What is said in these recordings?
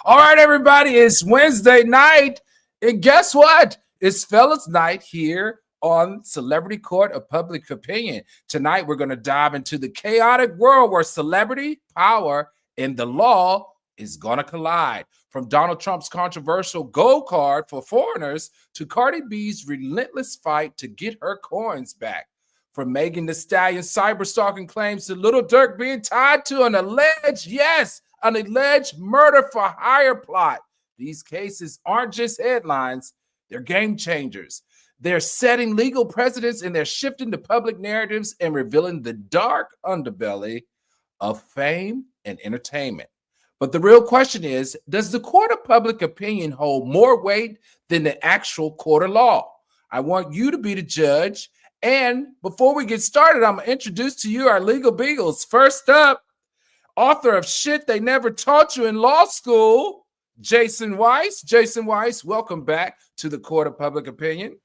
All right, everybody, it's Wednesday night, and guess what? It's fellas night here on Celebrity Court of Public Opinion. Tonight, we're going to dive into the chaotic world where celebrity, power, and the law is going to collide. From Donald Trump's controversial gold card for foreigners to Cardi B's relentless fight to get her coins back. From Megan Thee Stallion's cyberstalking claims to Lil Durk being tied to an alleged murder for hire plot. These cases aren't just headlines, they're game changers. They're setting legal precedents and they're shifting the public narratives and revealing the dark underbelly of fame and entertainment. But the real question is, does the court of public opinion hold more weight than the actual court of law? I want you to be the judge. And before we get started, I'm going to introduce to you our legal beagles. First up, author of Shit They Never Taught You in Law School, Jason Weiss. Jason Weiss, welcome back to the Court of Public Opinion.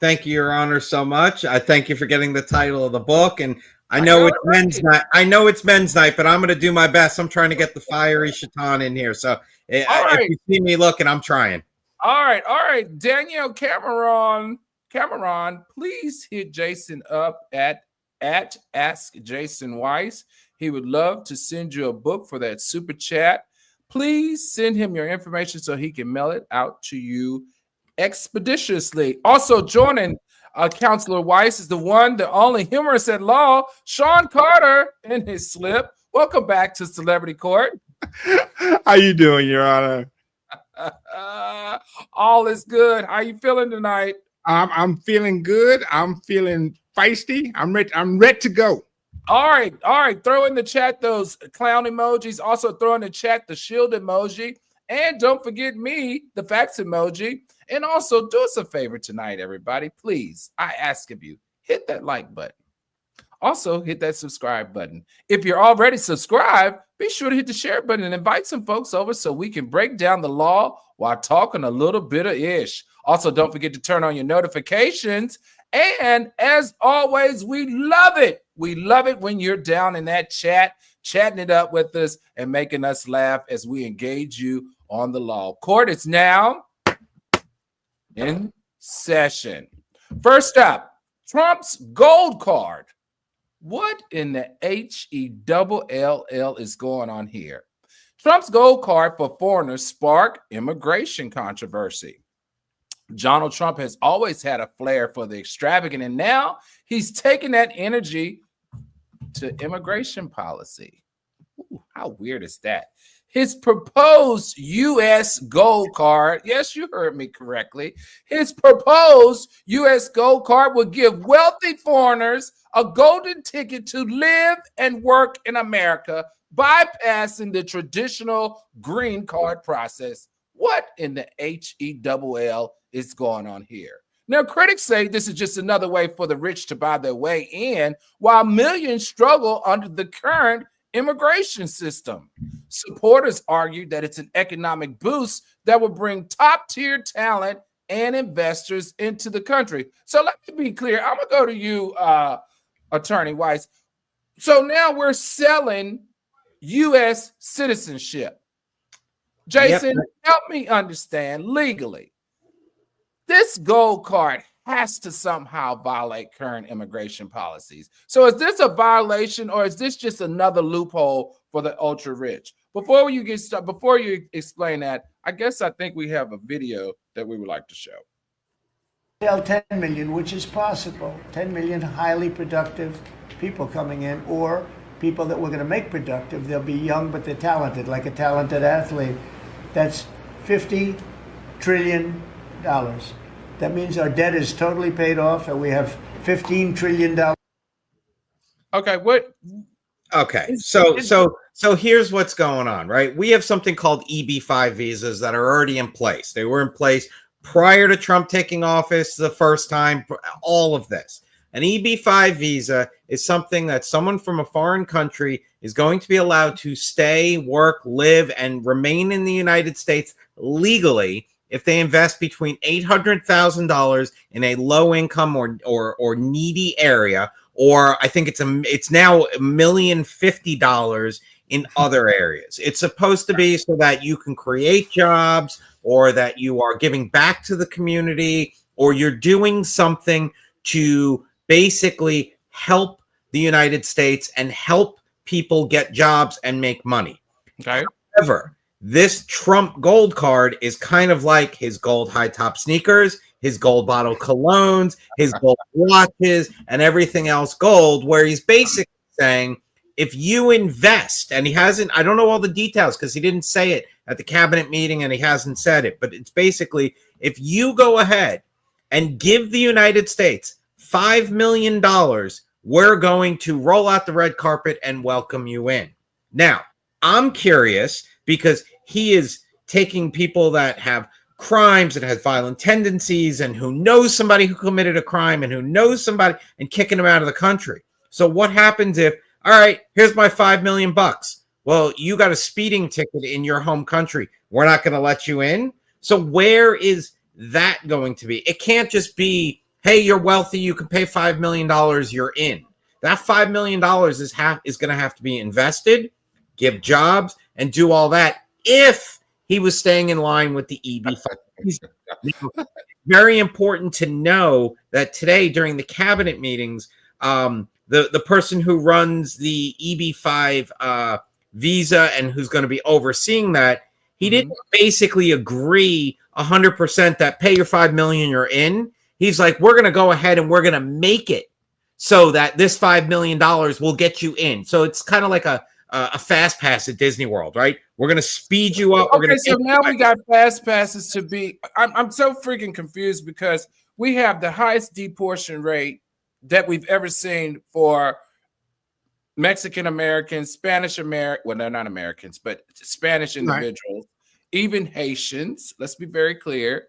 Thank you, Your Honor, so much. I thank you for getting the title of the book. And I know it's men's night. I know it's men's night, but I'm going to do my best. I'm trying to get the fiery Shaitan in here. So if you see me looking, I'm trying. All right. Danielle Cameron, please hit Jason up at Ask Jason Weiss. He would love to send you a book for that super chat. Please send him your information so he can mail it out to you expeditiously. Also joining Counselor Weiss is the one, the only humorist at law, Sean Carter in his slip. Welcome back to Celebrity Court. How you doing, Your Honor? All is good. How you feeling tonight? I'm feeling good. I'm feeling feisty. I'm ready to go. All right. Throw in the chat those clown emojis. Also throw in the chat the shield emoji. And don't forget me, the facts emoji. And also do us a favor tonight, everybody. Please, I ask of you, hit that like button. Also, hit that subscribe button. If you're already subscribed, be sure to hit the share button and invite some folks over so we can break down the law while talking a little bit of ish. Also, don't forget to turn on your notifications. And as always, we love it. We love it when you're down in that chat, chatting it up with us and making us laugh as we engage you on the law. Court is now in session. First up, Trump's gold card. What in the HELL is going on here? Trump's gold card for foreigners sparked immigration controversy. Donald Trump has always had a flair for the extravagant, and now he's taking that energy to immigration policy. Ooh, how weird is that? His proposed U.S. gold card, yes, you heard me correctly. His proposed U.S. gold card will give wealthy foreigners a golden ticket to live and work in America, bypassing the traditional green card process. What in the HELL is going on here? Now, critics say this is just another way for the rich to buy their way in, while millions struggle under the current immigration system. Supporters argue that it's an economic boost that will bring top-tier talent and investors into the country. So let me be clear. I'm going to go to you, Attorney Weiss. So now we're selling U.S. citizenship. Jason, help me understand legally. This gold card has to somehow violate current immigration policies. So is this a violation or is this just another loophole for the ultra rich? Before you get started, before you explain that, I think we have a video that we would like to show. 10 million, which is possible. 10 million highly productive people coming in, or people that we're going to make productive. They'll be young, but they're talented, like a talented athlete. That's $50 trillion. That means our debt is totally paid off, and we have $15 trillion. Okay, what? Okay, so here's what's going on, right? We have something called EB-5 visas that are already in place. They were in place prior to Trump taking office the first time, all of this. An EB-5 visa is something that someone from a foreign country is going to be allowed to stay, work, live, and remain in the United States legally if they invest between $800,000 in a low-income or needy area, or I think it's now $1,050,000 in other areas. It's supposed to be so that you can create jobs, or that you are giving back to the community, or you're doing something to basically help the United States and help people get jobs and make money. Okay. However, this Trump gold card is kind of like his gold high top sneakers, his gold bottle colognes, his gold watches, and everything else gold, where he's basically saying, if you invest, and he hasn't, I don't know all the details because he didn't say it at the cabinet meeting and he hasn't said it, but it's basically, if you go ahead and give the United States $5 million, we're going to roll out the red carpet and welcome you in. Now, I'm curious because he is taking people that have crimes and has violent tendencies and who knows somebody who committed a crime and who knows somebody and kicking them out of the country. So what happens if, all right, here's my $5 million. Well, you got a speeding ticket in your home country. We're not going to let you in. So where is that going to be? It can't just be, hey, you're wealthy, you can pay $5 million, you're in. That $5 million is going to have to be invested, give jobs, and do all that if he was staying in line with the EB-5. Very important to know that today during the cabinet meetings, the person who runs the EB-5 visa and who's going to be overseeing that, he didn't basically agree 100% that pay your $5 million, you're in. He's like, we're going to go ahead and we're going to make it so that this $5 million will get you in. So it's kind of like a fast pass at Disney World, right? We're going to speed you up. Okay, so now we got fast passes to be. I'm so freaking confused because we have the highest deportation rate that we've ever seen for Mexican Americans, Spanish American. Well, they're not Americans, but Spanish individuals, even Haitians. Let's be very clear.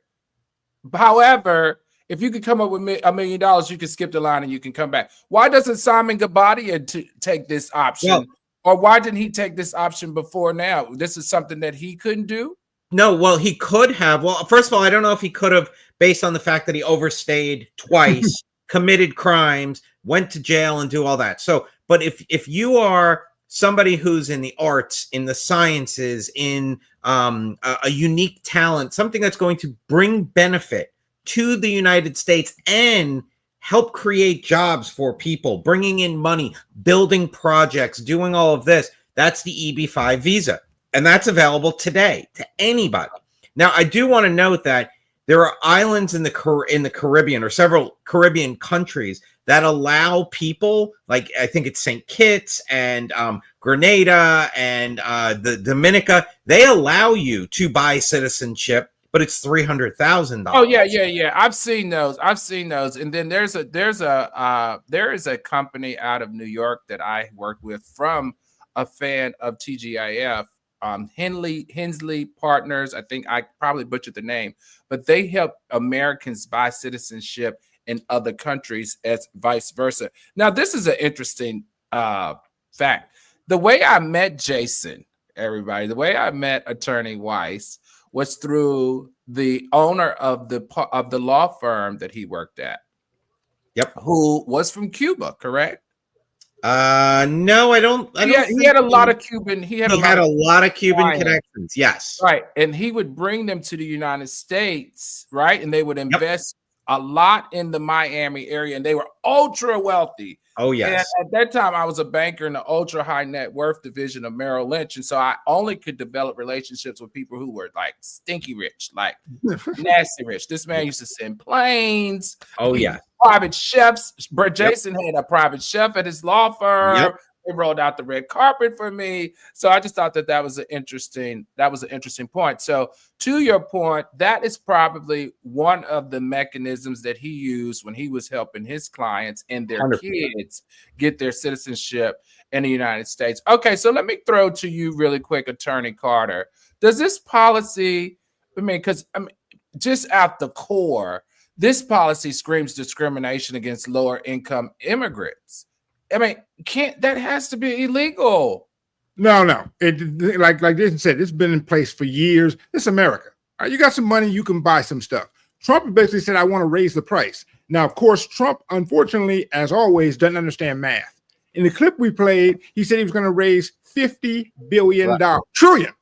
However, if you could come up with $1 million, you can skip the line and you can come back. Why doesn't Simon Gabadia take this option? Well, or why didn't he take this option before now? This is something that he couldn't do? No, well, he could have. Well, first of all, I don't know if he could have based on the fact that he overstayed twice, committed crimes, went to jail and do all that. So, but if you are somebody who's in the arts, in the sciences, in a unique talent, something that's going to bring benefit to the United States and help create jobs for people, bringing in money, building projects, doing all of this, that's the EB-5 visa. And that's available today to anybody. Now, I do want to note that there are islands in the Caribbean, or several Caribbean countries, that allow people, like I think it's St. Kitts and Grenada and the Dominica, they allow you to buy citizenship, but it's $300,000. Oh yeah. I've seen those. And then there is a company out of New York that I work with from a fan of TGIF, Hensley Partners. I think I probably butchered the name, but they help Americans buy citizenship in other countries as vice versa. Now, this is an interesting fact. The way I met Jason, everybody, the way I met Attorney Weiss was through the owner of the law firm that he worked at. Yep. Who was from Cuba, correct? No, I don't. He had a lot of Cuban. He had a lot of Cuban connections. Yes. Right. And he would bring them to the United States, right? And they would invest a lot in the Miami area, and they were ultra wealthy. Oh, yes. And at that time, I was a banker in the ultra high net worth division of Merrill Lynch. And so I only could develop relationships with people who were like stinky rich, like nasty rich. This man used to send planes. Oh, yeah. Private chefs. Jason had a private chef at his law firm. Yep. They rolled out the red carpet for me. So I just thought that was an interesting point. So to your point, that is probably one of the mechanisms that he used when he was helping his clients and their 100%. Kids get their citizenship in the United States. Okay, so let me throw to you really quick, Attorney Carter. Does this policy, just at the core, this policy screams discrimination against lower income immigrants. That has to be illegal. No. Like Jason said, it's been in place for years. It's America. All right, you got some money, you can buy some stuff. Trump basically said, I want to raise the price. Now, of course, Trump, unfortunately, as always, doesn't understand math. In the clip we played, he said he was going to raise $50 billion. Right. Trillion.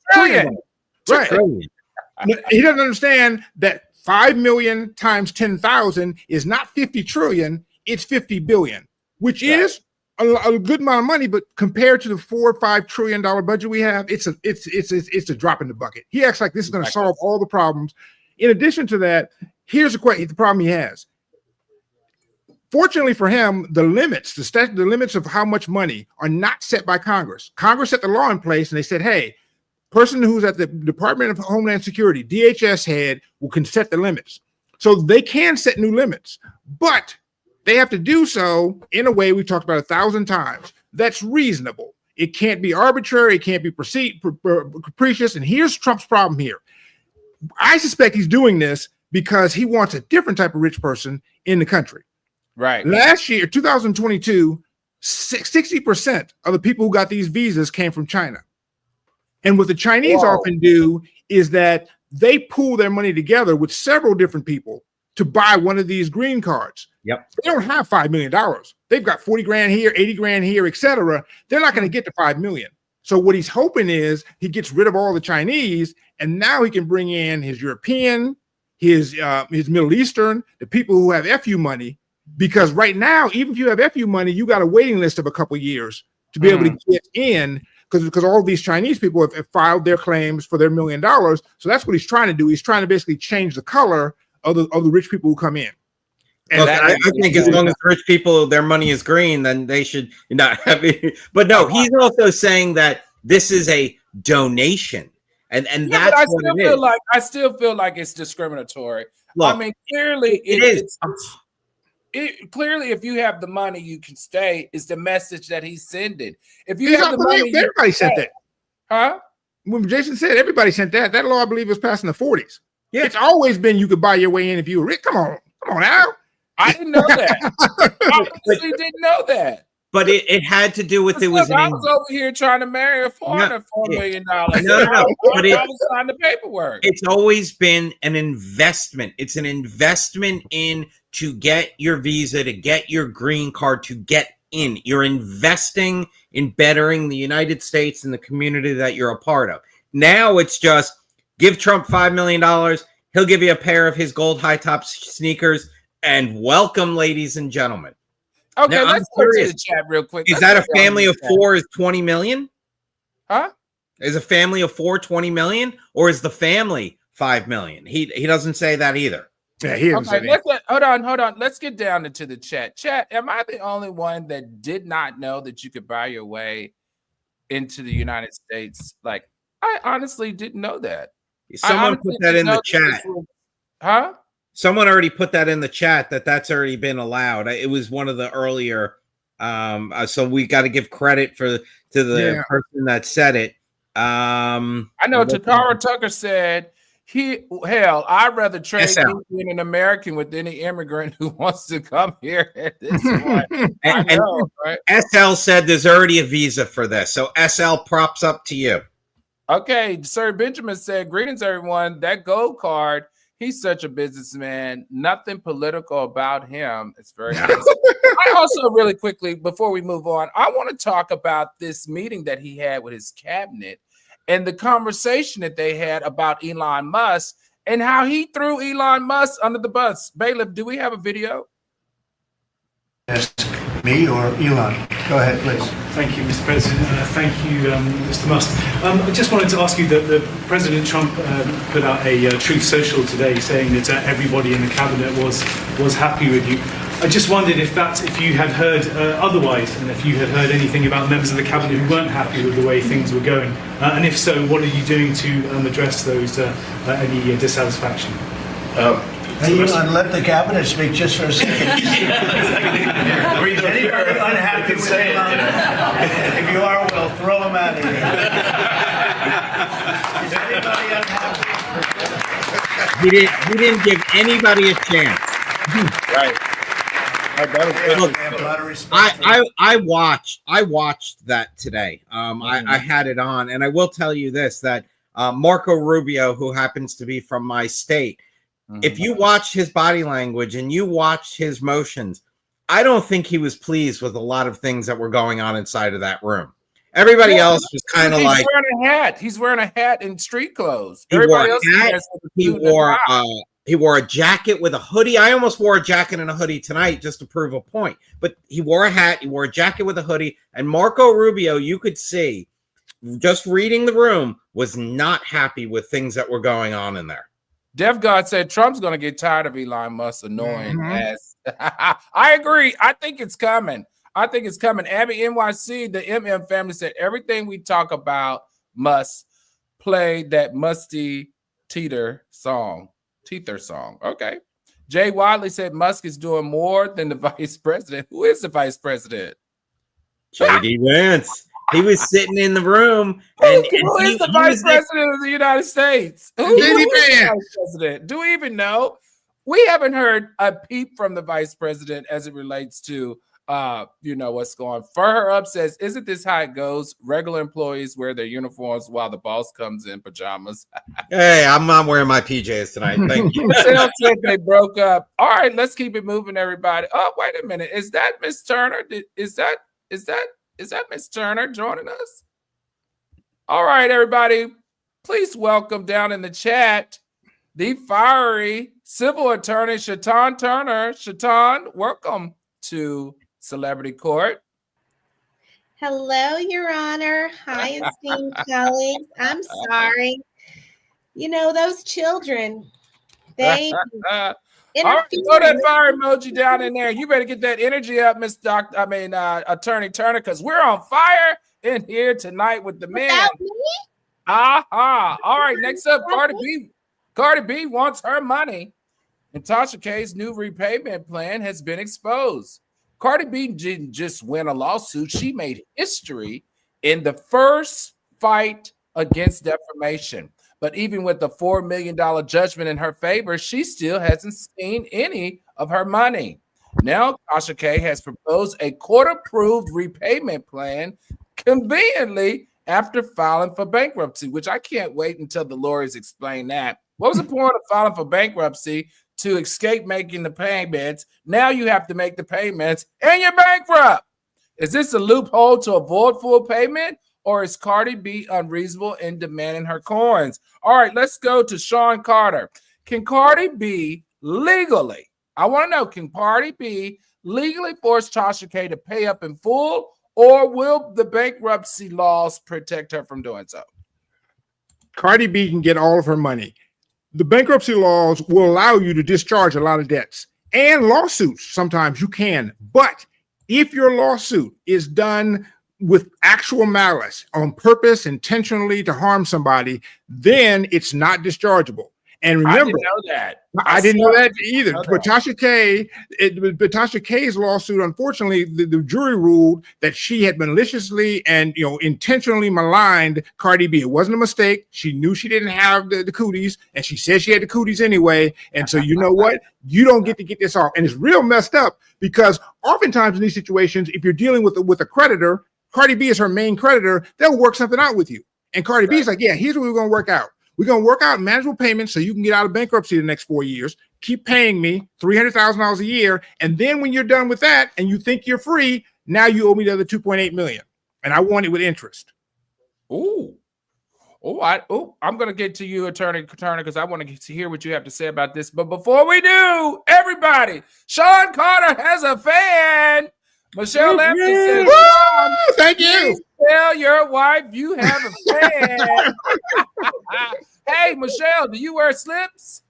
Right. Trillion. He doesn't understand that 5 million times 10,000 is not 50 trillion, it's 50 billion, which is a good amount of money, but compared to the $4 or $5 trillion budget we have, it's a drop in the bucket. He acts like this is going to solve all the problems. In addition to that, here's the problem he has. Fortunately for him, the limits of how much money are not set by Congress. Congress set the law in place, and they said, hey, person who's at the Department of Homeland Security, DHS head, can set the limits. So they can set new limits, but they have to do so in a way we've talked about 1,000 times. That's reasonable. It can't be arbitrary. It can't be capricious. And here's Trump's problem here. I suspect he's doing this because he wants a different type of rich person in the country. Right. Last year, 2022, 60% of the people who got these visas came from China. And what the Chinese often do is that they pool their money together with several different people to buy one of these green cards. Yep. They don't have $5 million. They've got 40 grand here, 80 grand here, etc. They're not going to get to 5 million. So what he's hoping is he gets rid of all the Chinese, and now he can bring in his European, his Middle Eastern, the people who have FU money. Because right now, even if you have FU money, you got a waiting list of a couple years to be able to get in. Because all these Chinese people have filed their claims for their $1 million. So that's what he's trying to do. He's trying to basically change the color of the rich people who come in. And look, I think as long as rich people, their money is green, then they should not have it. But no, he's also saying that this is a donation. And that's what it is. I still feel like it's discriminatory. Look, I mean, clearly it is. Clearly, if you have the money, you can stay. Is the message that he's sending? If you have the money, everybody sent that. Huh? When Jason said everybody sent that, that law I believe was passed in the 40s. Yeah, it's always been you could buy your way in if you were rich. Come on now. I didn't know that. I honestly didn't know that. But it had to do with I was over here trying to marry a foreigner for $1 million. No, but I was signing the paperwork. It's always been an investment. It's an investment in to get your visa, to get your green card, to get in. You're investing in bettering the United States and the community that you're a part of. Now it's just give Trump $5 million. He'll give you a pair of his gold high top sneakers, and welcome, ladies and gentlemen. Okay, now, let's go to the chat real quick. Is that a family of four is 20 million? Huh? Is a family of 4 20 million, or is the family 5 million? He doesn't say that either. Yeah, he okay, hold on. Let's get down into the chat. Chat, am I the only one that did not know that you could buy your way into the United States? Like, I honestly didn't know that. Someone put that in the chat. Huh? Someone already put that in the chat that's already been allowed. It was one of the earlier. So we got to give credit to the person that said it. I know Takara Tucker said, I'd rather trade being an American with any immigrant who wants to come here at this point. Right? SL said there's already a visa for this. So SL, props up to you. Okay, Sir Benjamin said, greetings, everyone. That gold card, he's such a businessman. Nothing political about him. It's very nice. I also, really quickly, before we move on, I want to talk about this meeting that he had with his cabinet and the conversation that they had about Elon Musk and how he threw Elon Musk under the bus. Bailiff, do we have a video? Ask me or Elon? Go ahead, please. Thank you, Mr. President. Thank you, Mr. Musk. I just wanted to ask you that President Trump put out a Truth Social today saying that everybody in the cabinet was happy with you. I just wondered if you had heard otherwise, and if you had heard anything about members of the cabinet who weren't happy with the way things were going, and if so, what are you doing to address those any dissatisfaction? Elon, let the cabinet speak just for a second. Is anybody unhappy with Elon? If you are, well, throw him out of here. Is anybody unhappy? He didn't give anybody a chance. Right. I watched that today. I had it on, and I will tell you this: that Marco Rubio, who happens to be from my state, if you watched his body language and you watched his motions, I don't think he was pleased with a lot of things that were going on inside of that room. Everybody else was kind of like, he's wearing a hat. He's wearing a hat and street clothes. He Everybody wore else a hat. He wore a jacket with a hoodie. I almost wore a jacket and a hoodie tonight just to prove a point. But he wore a hat. He wore a jacket with a hoodie. And Marco Rubio, you could see, just reading the room, was not happy with things that were going on in there. Dev God said Trump's going to get tired of Elon Musk's annoying ass. I agree. I think it's coming. Abby NYC, the MM family said everything we talk about must play that musty teeter song. Okay. Jay Wadley said Musk is doing more than the vice president. Who is the vice president? J.D. Vance. He was sitting in the room. Who is the vice president of the United States? Who is the vice president? Do we even know? We haven't heard a peep from the vice president as it relates to what's going on. FurHerUp says, isn't this how it goes? Regular employees wear their uniforms while the boss comes in pajamas. Hey, I'm not wearing my PJs tonight. Thank you. Michelle said they broke up. All right, let's keep it moving, everybody. Oh, wait a minute. Is that Miss Turner? Is that Miss Turner joining us? All right, everybody. Please welcome down in the chat the fiery civil attorney, Shatan Turner. Shatan, welcome to Celebrity Court. Hello, Your Honor. Hi, esteemed colleagues. I'm sorry. You know, those children, they all right, throw that fire emoji down in there. You better get that energy up, Attorney Turner, because we're on fire in here tonight with the man. All right, next up, Cardi B. Cardi B wants her money, and Tasha K's new repayment plan has been exposed. Cardi B didn't just win a lawsuit. She made history in the first fight against defamation. But even with the $4 million judgment in her favor, she still hasn't seen any of her money. Now, Tasha K has proposed a court-approved repayment plan conveniently after filing for bankruptcy, which I can't wait until the lawyers explain that. What was the point of filing for bankruptcy? To escape making the payments. Now you have to make the payments and you're bankrupt. Is this a loophole to avoid full payment, or is Cardi B unreasonable in demanding her coins? All right, let's go to Sean Carter. Can Cardi B legally, I want to know, can Cardi B legally force Tasha K to pay up in full, or will the bankruptcy laws protect her from doing so? Cardi B can get all of her money. The bankruptcy laws will allow you to discharge a lot of debts and lawsuits. Sometimes you can, but if your lawsuit is done with actual malice, on purpose, intentionally to harm somebody, then it's not dischargeable. And remember, I didn't know that. I didn't know that either. But Tasha K's lawsuit, unfortunately, the jury ruled that she had maliciously and intentionally maligned Cardi B. It wasn't a mistake. She knew she didn't have the cooties, and she said she had the cooties anyway. And so, you know what? You don't get to get this off. And it's real messed up because oftentimes in these situations, if you're dealing with a creditor, Cardi B is her main creditor, they'll work something out with you. And Cardi B is like, yeah, here's what we're going to work out. We're going to work out manageable payments so you can get out of bankruptcy the next 4 years. Keep paying me $300,000 a year. And then when you're done with that and you think you're free, now you owe me the other $2.8 million. And I want it with interest. I'm going to get to you, Attorney Turner, because I want to hear what you have to say about this. But before we do, everybody, Sean Carter has a fan. Michelle Anthony says, thank you. Tell your wife you have a fan. Hey, Michelle, do you wear slips?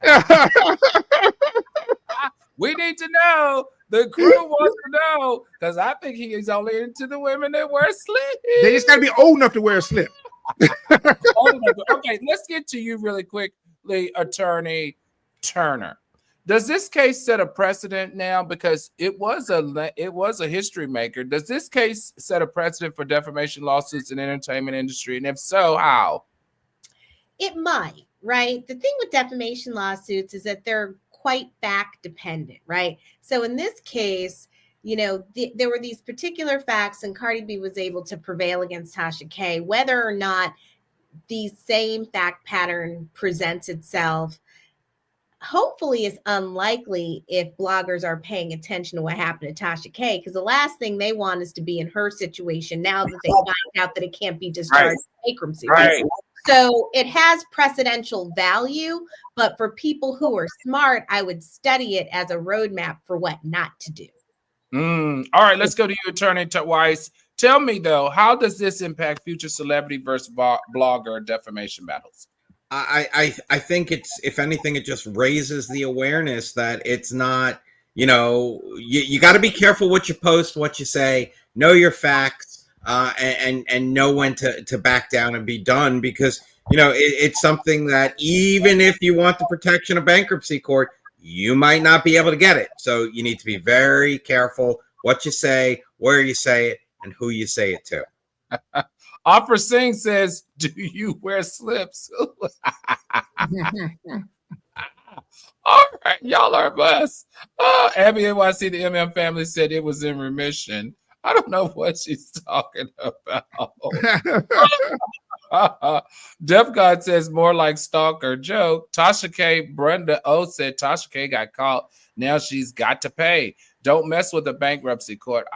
We need to know. The crew wants to know, because I think he is only into the women that wear slips. They just got to be old enough to wear a slip. Okay, let's get to you really quickly, Attorney Turner. Does this case set a precedent now? Because it was a history maker. Does this case set a precedent for defamation lawsuits in the entertainment industry? And if so, how? It might, right? The thing with defamation lawsuits is that they're quite fact dependent, right? So in this case, there were these particular facts, and Cardi B was able to prevail against Tasha K. Whether or not the same fact pattern presents itself, hopefully it's unlikely if bloggers are paying attention to what happened to Tasha K, because the last thing they want is to be in her situation now that they find out that it can't be discharged in bankruptcy. Right. So it has precedential value, but for people who are smart, I would study it as a roadmap for what not to do. All right, let's go to you, Attorney Weiss. Tell me, though, how does this impact future celebrity versus blogger defamation battles? I think it's, if anything, it just raises the awareness that it's not, you got to be careful what you post, what you say, know your facts, and know when to back down and be done, because, it's something that even if you want the protection of bankruptcy court, you might not be able to get it. So you need to be very careful what you say, where you say it, and who you say it to. Opera Singh says, do you wear slips? All right, y'all are blessed. Abby NYC, the MM family said it was in remission. I don't know what she's talking about. Def God says more like stalker joke. Tasha K. Brenda O said Tasha K got caught. Now she's got to pay. Don't mess with the bankruptcy court.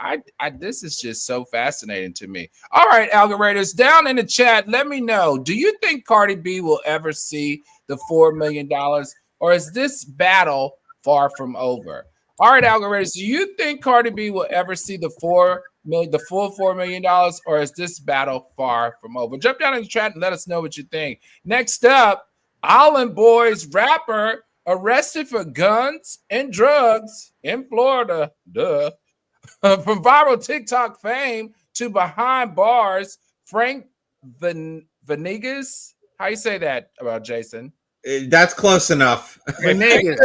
This is just so fascinating to me. All right, algoritmers, down in the chat, let me know. Do you think Cardi B will ever see the $4 million, or is this battle far from over? All right, algoritmers, do you think Cardi B will ever see the full $4 million, or is this battle far from over? Jump down in the chat and let us know what you think. Next up, Island Boys rapper arrested for guns and drugs in Florida. Duh. From viral TikTok fame to behind bars, Frank Venegas. How you say that about Jason? That's close enough. Venegas.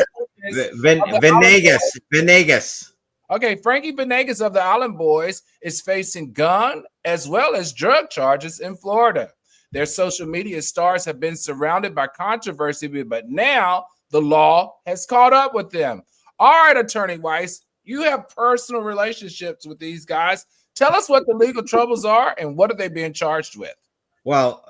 Venegas. Okay, Franky Venegas of the Island Boys is facing gun as well as drug charges in Florida. Their social media stars have been surrounded by controversy, but now the law has caught up with them. All right, Attorney Weiss, you have personal relationships with these guys. Tell us what the legal troubles are and what are they being charged with? Well,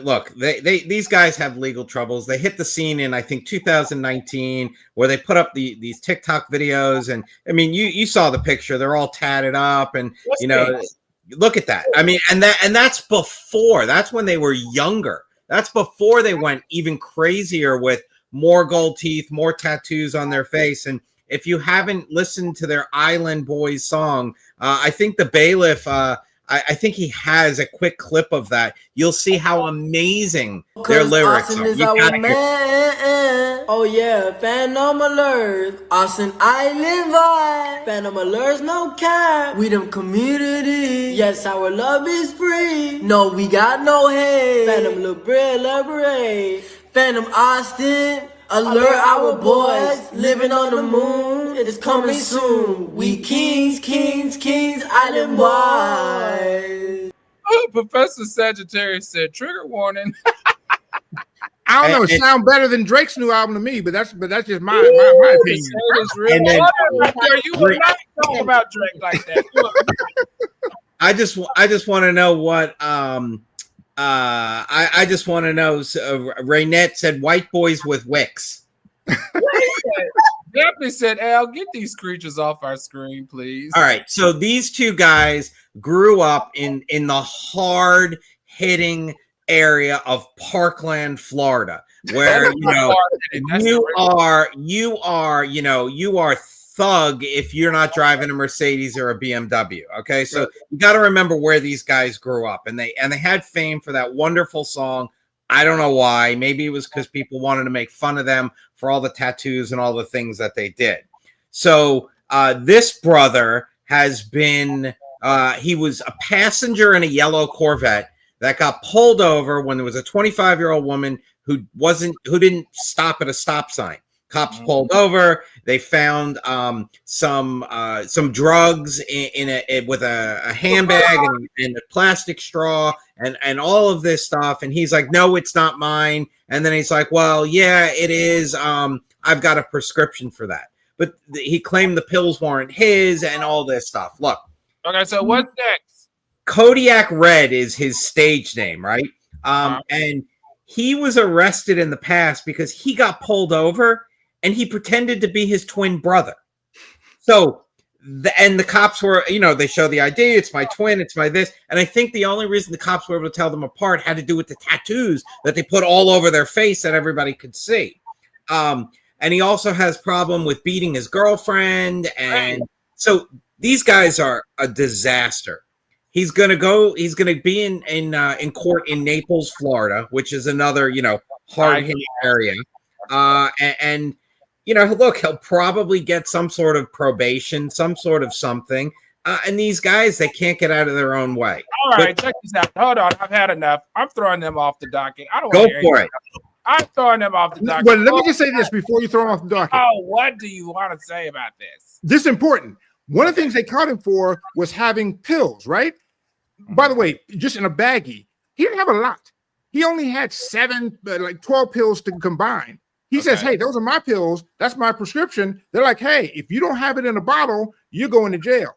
look, these guys have legal troubles. They hit the scene in, I think, 2019, where they put up these TikTok videos. And I mean, you saw the picture. They're all tatted up, and look at that. I mean, and that's before. That's when they were younger. That's before they went even crazier with more gold teeth, more tattoos on their face. And if you haven't listened to their Island Boys song, I think the bailiff, I think he has a quick clip of that. You'll see how amazing their lyrics are. Oh yeah, Phantom Alert, Austin Island vibe. Phantom Alert's no cap. We them community. Yes, our love is free. No, we got no hate. Phantom elaborate. Phantom Austin, alert our boys. Living on the moon, it's coming soon. We kings, island boys. Oh, Professor Sagittarius said, trigger warning. I don't know. It sounds better than Drake's new album to me, but that's just my opinion. And then, you will not talk about Drake like that. I just want to know what I just want to know. Raynette said white boys with wicks. Definitely said, Al, get these creatures off our screen, please. All right. So these two guys grew up in the hard hitting area of Parkland, Florida, where you are thug if you're not driving a Mercedes or a BMW. Okay, so you got to remember where these guys grew up, and they had fame for that wonderful song. I don't know why. Maybe it was because people wanted to make fun of them for all the tattoos and all the things that they did. So this brother has been he was a passenger in a yellow Corvette that got pulled over when there was a 25-year-old woman who didn't stop at a stop sign. Cops pulled over. They found some drugs with a handbag and a plastic straw and all of this stuff. And he's like, "No, it's not mine." And then he's like, "Well, yeah, it is. I've got a prescription for that." But he claimed the pills weren't his and all this stuff. Look. Okay, so what's next? Kodiak Red is his stage name, right? And he was arrested in the past because he got pulled over and he pretended to be his twin brother. So, the cops were, they show the ID. It's my twin. It's my this. And I think the only reason the cops were able to tell them apart had to do with the tattoos that they put all over their face that everybody could see. And he also has problem with beating his girlfriend. And so these guys are a disaster. He's going to be in court in Naples, Florida, which is another, hard-hitting area. And look, he'll probably get some sort of probation, some sort of something. And these guys, they can't get out of their own way. All right, check this out. Hold on. I've had enough. I'm throwing them off the docket. I don't go for it. I'm throwing them off the docket. Well, let me just say this before you throw them off the docket. Oh, what do you want to say about this? This is important. One of the things they caught him for was having pills, right? By the way, just in a baggie. He didn't have a lot. He only had 12 pills to combine. He says, hey, those are my pills. That's my prescription. They're like, hey, if you don't have it in a bottle, you're going to jail.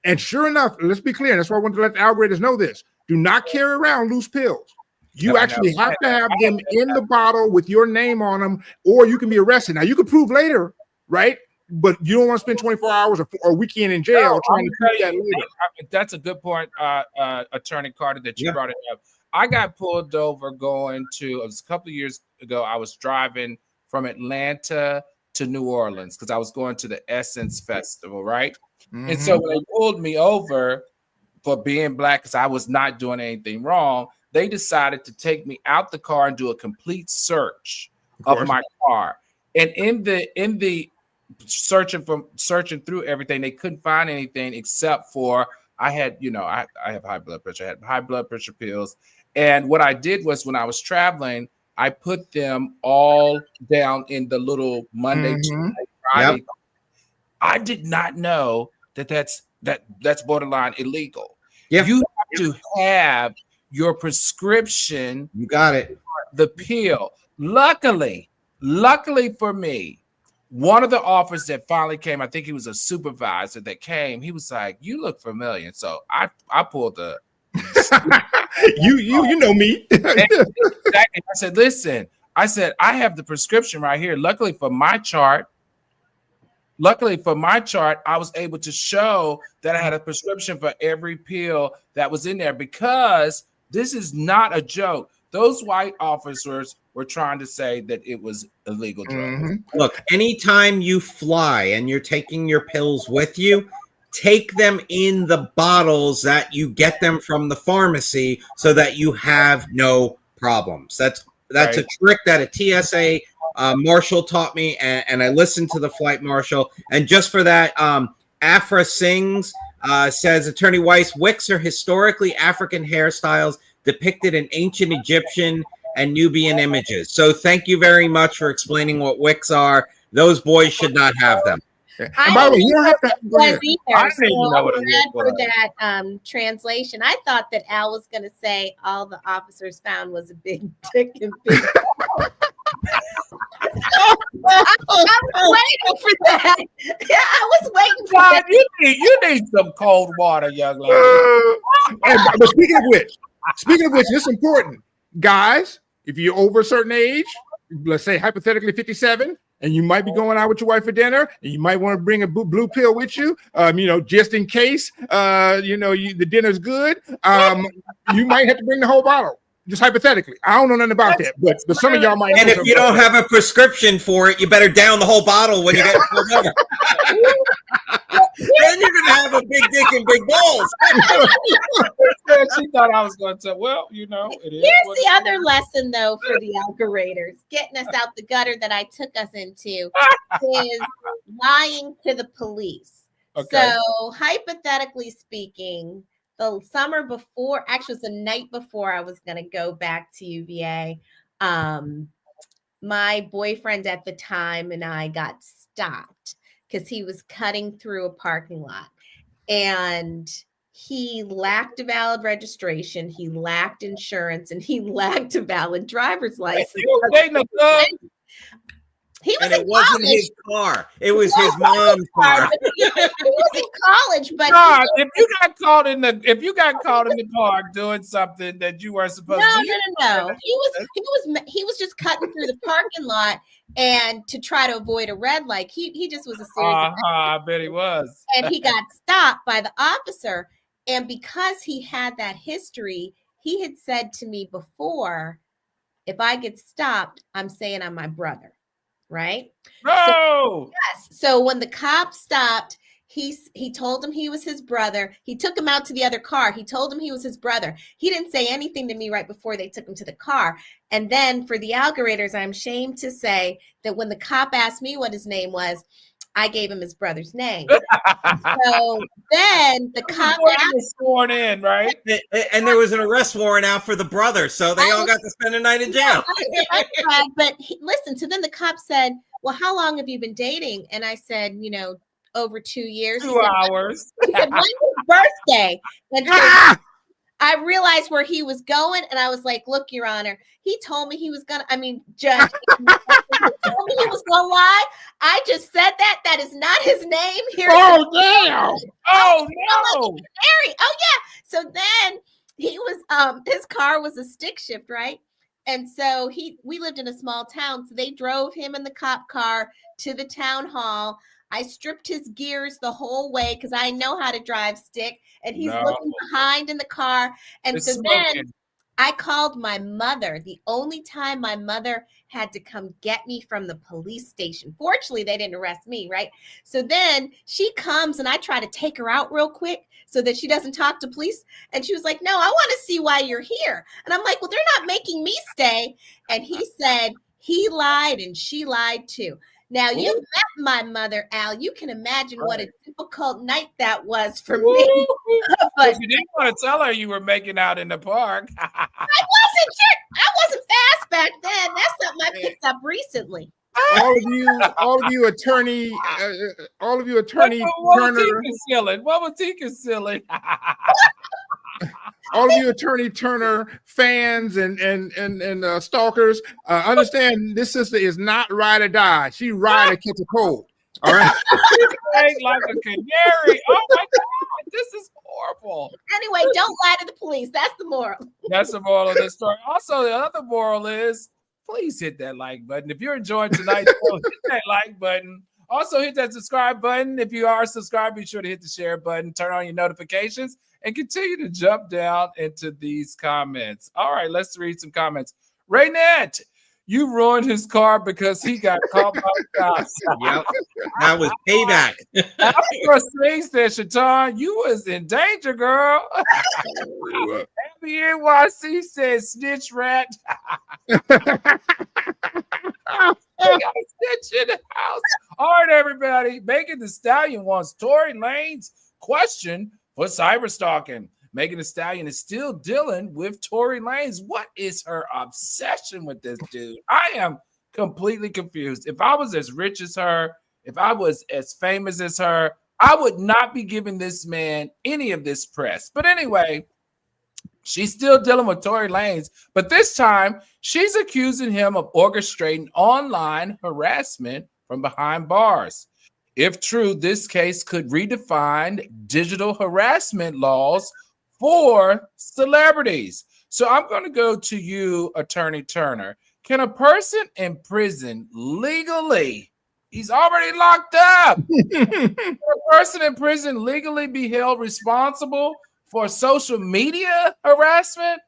And sure enough, let's be clear. That's why I want to let the algorithms know this. Do not carry around loose pills. You actually have to have them in the bottle with your name on them, or you can be arrested. Now, you can prove later, right? But you don't want to spend 24 hours or a weekend in jail trying to prove that later. That's a good point, Attorney Carter, that you brought it up. I got pulled over it was a couple of years ago. I was driving from Atlanta to New Orleans because I was going to the Essence Festival, right? And so when they pulled me over for being black, because I was not doing anything wrong, they decided to take me out the car and do a complete search of my car. And in the searching through everything, they couldn't find anything except for I had, I have high blood pressure. I had high blood pressure pills. And what I did was when I was traveling, I put them all down in the little Monday, Tuesday, Friday. Yep. I did not know that's borderline illegal. Yep. You have to have your prescription. You got it. The pill. Luckily for me, one of the officers that finally came, I think he was a supervisor that came, he was like, you look familiar. So I pulled the you know me. I said, listen, I I have the prescription right here. Luckily for my chart, I was able to show that I had a prescription for every pill that was in there, because this is not a joke. Those white officers were trying to say that it was illegal drugs. Look, anytime you fly and you're taking your pills with you, take them in the bottles that you get them from the pharmacy so that you have no problems. That's right. A trick that a TSA marshal taught me, and I listened to the flight marshal. And just for that, Afra Sings says, Attorney Weiss, wicks are historically African hairstyles depicted in ancient Egyptian and Nubian images. So thank you very much for explaining what wicks are. Those boys should not have them. And by the way, you don't have to. I didn't even know what it was for that translation. I thought that Al was going to say all the officers found was a big dick and big. I was waiting for that. Yeah, I was waiting for that. You need some cold water, young lady. But speaking of which, this is important, guys. If you're over a certain age, let's say hypothetically 57. And you might be going out with your wife for dinner, and you might want to bring a blue pill with you, just in case, the dinner's good. You might have to bring the whole bottle, just hypothetically. I don't know nothing about that, but some of y'all might. And if you don't have a prescription for it, you better down the whole bottle when you get pulled over. Then you're going to have a big dick and big balls. She thought I was going to say, well, it is. Here's the other lesson, though, for the algoriters, getting us out the gutter that I took us into, is lying to the police. Okay. So, hypothetically speaking, the summer before, actually, it was the night before I was going to go back to UVA, my boyfriend at the time and I got stopped because he was cutting through a parking lot, and he lacked a valid registration, he lacked insurance, and he lacked a valid driver's license. He was it wasn't his car. It was his mom's car. He was in college, but if you got caught in the car doing something that you weren't supposed to. No. He was just cutting through the parking lot, and to try to avoid a red light. He just was a serious I bet he was. and he got stopped by the officer. And because he had that history, he had said to me before, if I get stopped, I'm saying I'm my brother, right? No. Yes. So when the cop stopped, he told him he was his brother. He took him out to the other car. He told him he was his brother. He didn't say anything to me right before they took him to the car. And then for the algoriters, I'm ashamed to say that when the cop asked me what his name was, I gave him his brother's name. So then the cop was sworn in, right? And there was an arrest warrant out for the brother, so they all got to spend a night in jail. But listen, so then the cop said, well, how long have you been dating? And I said, over 2 years. 2 hours. He said, when's his birthday? And so I realized where he was going, and I was like, look, Your Honor, he told me he was gonna, Judge, he told me he was gonna lie. I just said that. That is not his name. Here. Oh, damn. Oh, no. Mary. Oh, yeah. So then he was, his car was a stick shift, right? And so we lived in a small town. So they drove him in the cop car to the town hall. I stripped his gears the whole way because I know how to drive stick, and he's looking behind in the car. And It's so smoking. then I called my mother, the only time my mother had to come get me from the police station. Fortunately, they didn't arrest me, right? So then she comes, and I try to take her out real quick so that she doesn't talk to police. And she was like, no, I want to see why you're here. And I'm like, well, they're not making me stay. And he said he lied and she lied too. Now, you met my mother, Al. You can imagine what a difficult night that was for me. But you didn't want to tell her you were making out in the park. I wasn't fast back then. That's something I picked up recently. All of you attorney What Turner. was he concealing? All of you attorney Turner fans and stalkers, understand this sister is not ride or die. She ride or catch a cold. All right. Like a canary. Oh my God, this is horrible. Anyway, don't lie to the police. That's the moral. That's the moral of this story. Also, the other moral is please hit that like button. If you're enjoying tonight's show, hit that like button. Also, hit that subscribe button. If you are subscribed, be sure to hit the share button, turn on your notifications, and continue to jump down into these comments. All right, let's read some comments. Raynette, you ruined his car because he got caught by the cops. Yep, that was payback. After Sing said, Shaitan, you was in danger, girl. Happy NYC said, snitch rat. We got a snitch in the house. All right, everybody. Megan Thee Stallion wants Tory Lanez question for cyberstalking. Megan Thee Stallion is still dealing with Tory Lanez. What is her obsession with this dude? I am completely confused. If I was as rich as her, if I was as famous as her, I would not be giving this man any of this press. But anyway, she's still dealing with Tory Lanez, but this time she's accusing him of orchestrating online harassment from behind bars. If true, this case could redefine digital harassment laws for celebrities. So I'm going to go to you, Attorney Turner. Can a person in prison legally, he's already locked up, can a person in prison legally be held responsible for social media harassment?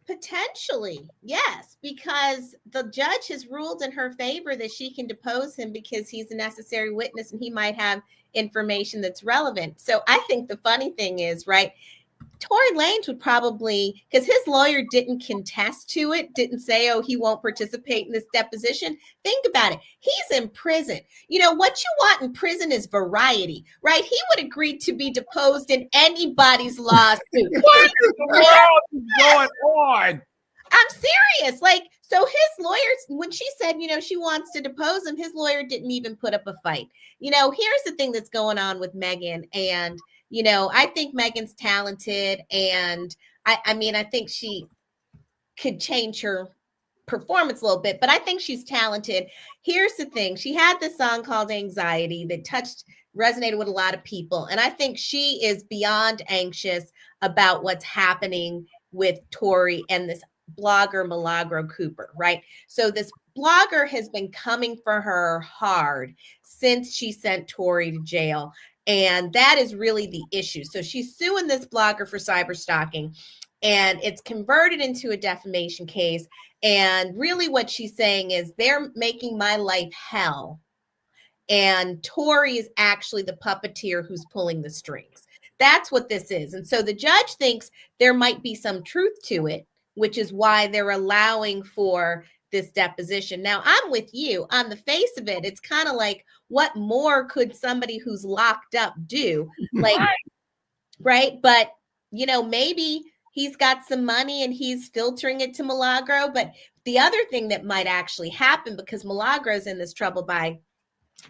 Potentially, yes, because the judge has ruled in her favor that she can depose him because he's a necessary witness and he might have information that's relevant. So I think the funny thing is, right, Tory Lanez would probably, because his lawyer didn't contest to it, didn't say, oh, he won't participate in this deposition. Think about it. He's in prison. You know, what you want in prison is variety, right? He would agree to be deposed in anybody's lawsuit. What in the world is going on? I'm serious. Like, so his lawyers, when she said, you know, she wants to depose him, his lawyer didn't even put up a fight. You know, here's the thing that's going on with Megan. And, you know, I think Megan's talented. And I mean, I think she could change her performance a little bit, but I think she's talented. Here's the thing. She had this song called Anxiety that resonated with a lot of people. And I think she is beyond anxious about what's happening with Tory and blogger Milagro Cooper, right? So this blogger has been coming for her hard since she sent Tory to jail. And that is really the issue. So she's suing this blogger for cyberstalking, and it's converted into a defamation case. And really what she's saying is they're making my life hell. And Tory is actually the puppeteer who's pulling the strings. That's what this is. And so the judge thinks there might be some truth to it, which is why they're allowing for this deposition. Now, I'm with you. On the face of it, it's kind of like, what more could somebody who's locked up do? Like, right? But, you know, maybe he's got some money and he's filtering it to Milagro. But the other thing that might actually happen, because Milagro's in this trouble by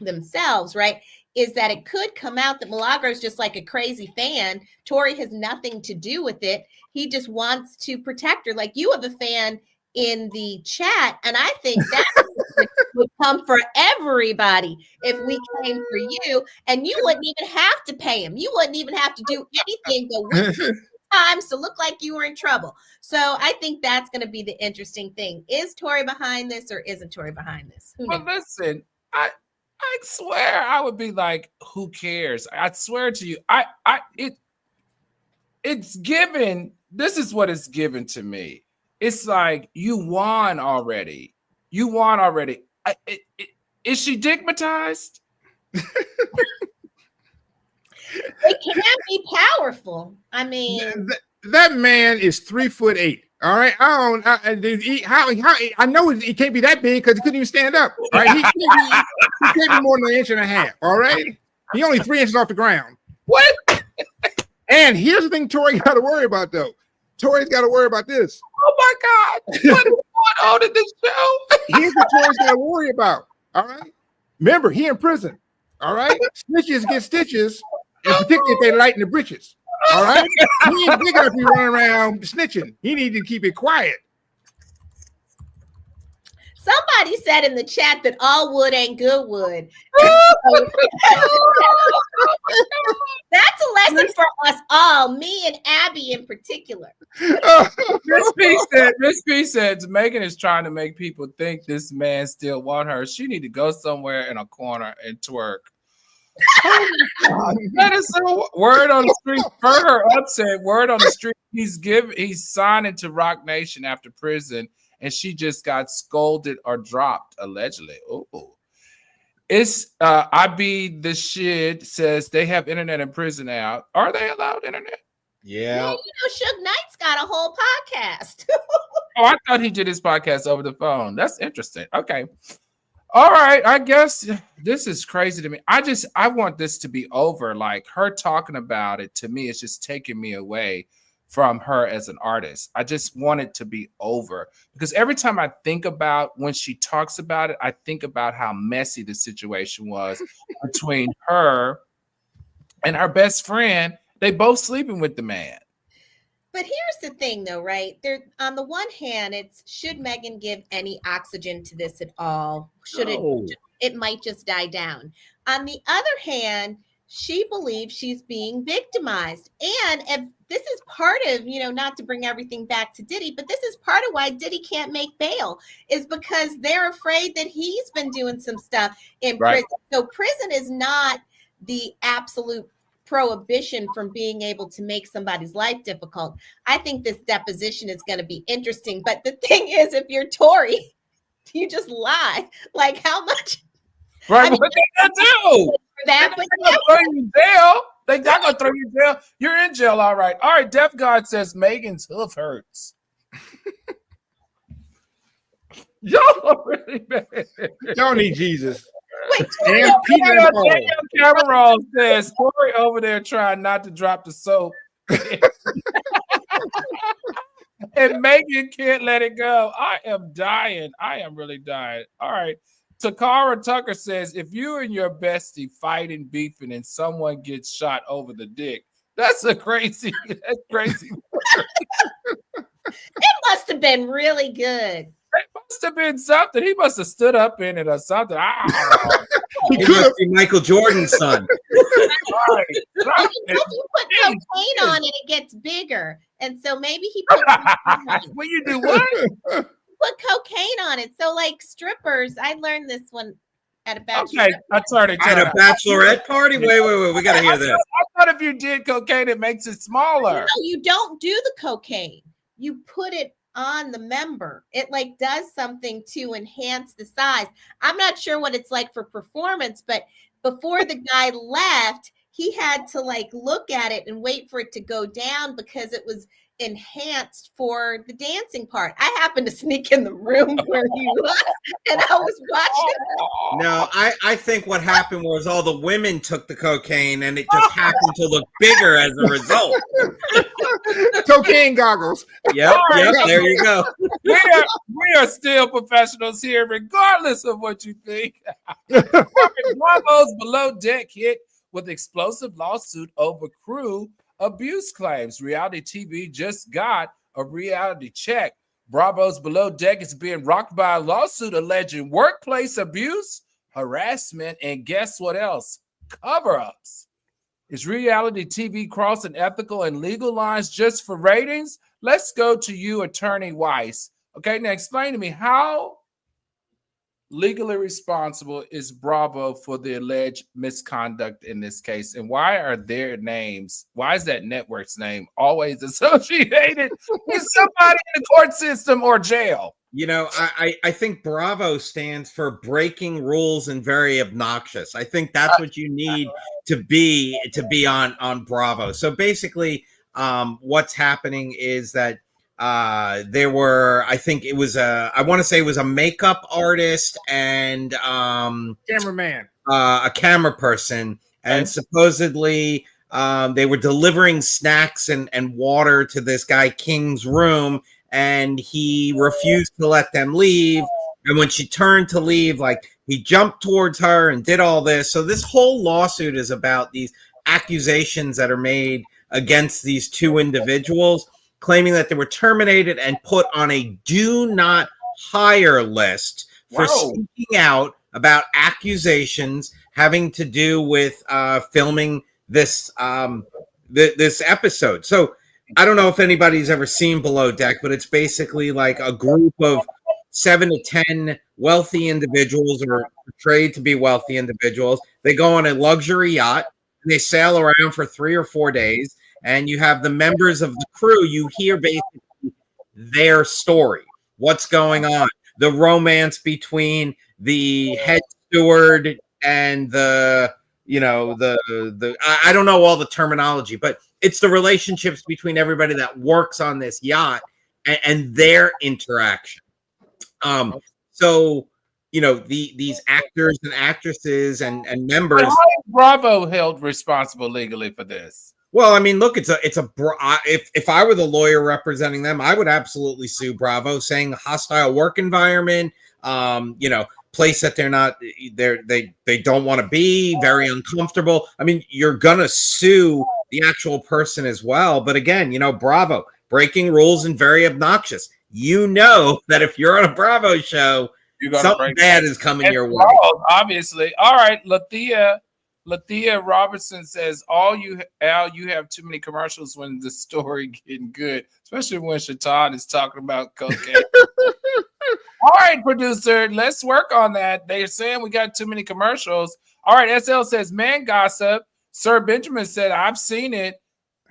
themselves, right, is that it could come out that Milagro's just like a crazy fan. Tory has nothing to do with it. He just wants to protect her. Like, you have a fan in the chat, and I think that would come for everybody if we came for you, and you wouldn't even have to pay him. You wouldn't even have to do anything but times to look like you were in trouble. So I think that's going to be the interesting thing. Is Tory behind this, or isn't Tory behind this? Well, listen, I swear I would be like, who cares? I swear to you, it's given. This is what it's given to me. It's like, you won already. You won already. Is she digmatized? It can be powerful. I mean, that man is 3'8". All right, I know he can't be that big because he couldn't even stand up. All right, he can't be more than 1.5 inches. All right, he only 3 inches off the ground. What? And here's the thing Tory got to worry about, though. Tory's got to worry about this. Oh my God! What is going on in this show? Here's what Tory's got to worry about. All right, remember, he in prison. All right, snitches get stitches, and particularly if they lighten the britches. All right, he ain't big enough to be running around snitching. He needs to keep it quiet. somebody said in the chat that all wood ain't good wood. That's a lesson for us all, me and Abby in particular. Miss P said Megan is trying to make people think this man still want her. She need to go somewhere in a corner and twerk. That is so word on the street. For her upset, word on the street, he's signing to Rock Nation after prison, and she just got scolded or dropped, allegedly. Oh. It's I be the shit says they have internet in prison now. Are they allowed internet? Yeah. You know, Suge Knight's got a whole podcast. Oh, I thought he did his podcast over the phone. That's interesting. Okay. All right. I guess this is crazy to me. I want this to be over. Like, her talking about it to me is just taking me away from her as an artist. I just want it to be over, because every time I think about when she talks about it, I think about how messy the situation was between her and her best friend. They both sleeping with the man. But here's the thing, though, right? There, on the one hand, it's, should Megan give any oxygen to this at all? Should it might just die down. On the other hand, she believes she's being victimized. And if this is part of, you know, not to bring everything back to Diddy, but this is part of why Diddy can't make bail, is because they're afraid that he's been doing some stuff in prison. So prison is not the absolute prohibition from being able to make somebody's life difficult. I think this deposition is going to be interesting. But the thing is, if you're Tory, you just lie. Like, how much? Right, I mean, what they gonna do? They're gonna throw you in jail. They're not gonna throw you in jail. You're in jail, all right. All right, Def God says Megan's hoof hurts. Y'all are really bad. Y'all need Jesus. Wait, and Peter and Paul. Cameron says Tory over there trying not to drop the soap. And Megan can't let it go. I am dying. I am really dying. All right. Takara Tucker says, if you and your bestie fighting, beefing, and someone gets shot over the dick, that's crazy. That's crazy. It must have been really good. It must have been something. He must have stood up in it or something. He could be Michael Jordan's son. If you put cocaine on it, it gets bigger. And so maybe he put When you do what? put cocaine on it. So like strippers, I learned this one at a bachelor. Okay, attorney. At a bachelorette party? Wait. We got to hear this. I thought if you did cocaine, it makes it smaller. No, you don't do the cocaine. You put it on the member. It like does something to enhance the size. I'm not sure what it's like for performance, but before the guy left, he had to like look at it and wait for it to go down because it was enhanced for the dancing part. I happened to sneak in the room where he was, and I was watching. No, I think what happened was all the women took the cocaine and it just happened to look bigger as a result. Cocaine goggles. Yep, there you go. We are still professionals here, regardless of what you think. Bravo's Below Deck hit with explosive lawsuit over crew abuse claims. Reality TV just got a reality check. Bravo's Below Deck is being rocked by a lawsuit alleging workplace abuse, harassment, and guess what else? Cover-ups. Is reality TV crossing ethical and legal lines just for ratings? Let's go to you, Attorney Weiss. Okay, now explain to me, how legally responsible is Bravo for the alleged misconduct in this case? And why are their names, why is that network's name always associated with somebody in the court system or jail? You know, I think Bravo stands for breaking rules and very obnoxious. I think that's what you need to be on Bravo. So basically, what's happening is that there were, I think it was I want to say it was a makeup artist and Cameraman, a camera person, and supposedly they were delivering snacks and water to this guy King's room, and he refused to let them leave. And when she turned to leave, like, he jumped towards her and did all this. So this whole lawsuit is about these accusations that are made against these two individuals, claiming that they were terminated and put on a do not hire list for speaking out about accusations having to do with filming this this episode. So I don't know if anybody's ever seen Below Deck, but it's basically like a group of 7 to 10 wealthy individuals, or portrayed to be wealthy individuals. They go on a luxury yacht and they sail around for 3 or 4 days. And you have the members of the crew. You hear basically their story, what's going on, the romance between the head steward and the, you know, the I don't know all the terminology, but it's the relationships between everybody that works on this yacht and their interaction. So, you know, these actors and actresses and members. How is Bravo held responsible legally for this? Well, I mean, look, if I were the lawyer representing them, I would absolutely sue Bravo, saying hostile work environment, you know, place that they don't want to be, very uncomfortable. I mean, you're gonna sue the actual person as well. But again, you know, Bravo, breaking rules and very obnoxious. You know that if you're on a Bravo show, something bad is coming your way. Obviously. All right, Lathea Robertson says, Al, you have too many commercials when the story getting good, especially when Shaitan is talking about cocaine. All right, producer, let's work on that. They're saying we got too many commercials. All right, SL says, man gossip. Sir Benjamin said, I've seen it.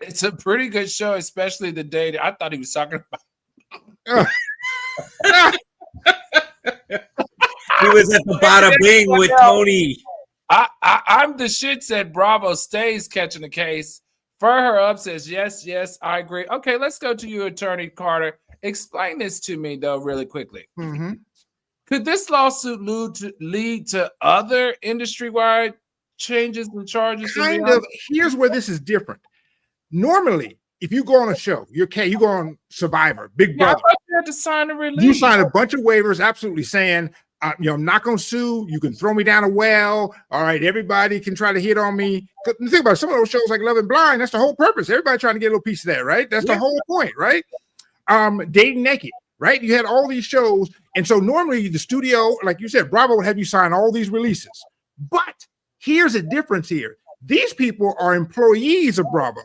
It's a pretty good show, especially the day that I thought he was talking about. He was at the Bada Bing with Tony. I'm the shit, said Bravo stays catching the case. Fur her up says, yes, I agree. Okay, let's go to you, Attorney Carter. Explain this to me, though, really quickly. Mm-hmm. Could this lawsuit lead to other industry-wide changes and charges? Kind of. Here's where this is different. Normally, if you go on a show, you go on Survivor, Big Brother. You had to sign a release. You sign a bunch of waivers, absolutely saying, you know, I'm not going to sue. You can throw me down a well. All right, everybody can try to hit on me. Think about it, some of those shows like Love and Blind. That's the whole purpose. Everybody trying to get a little piece of that, right? That's the whole point, right? Dating Naked, right? You had all these shows, and so normally the studio, like you said, Bravo would have you sign all these releases. But here's a difference here: these people are employees of Bravo.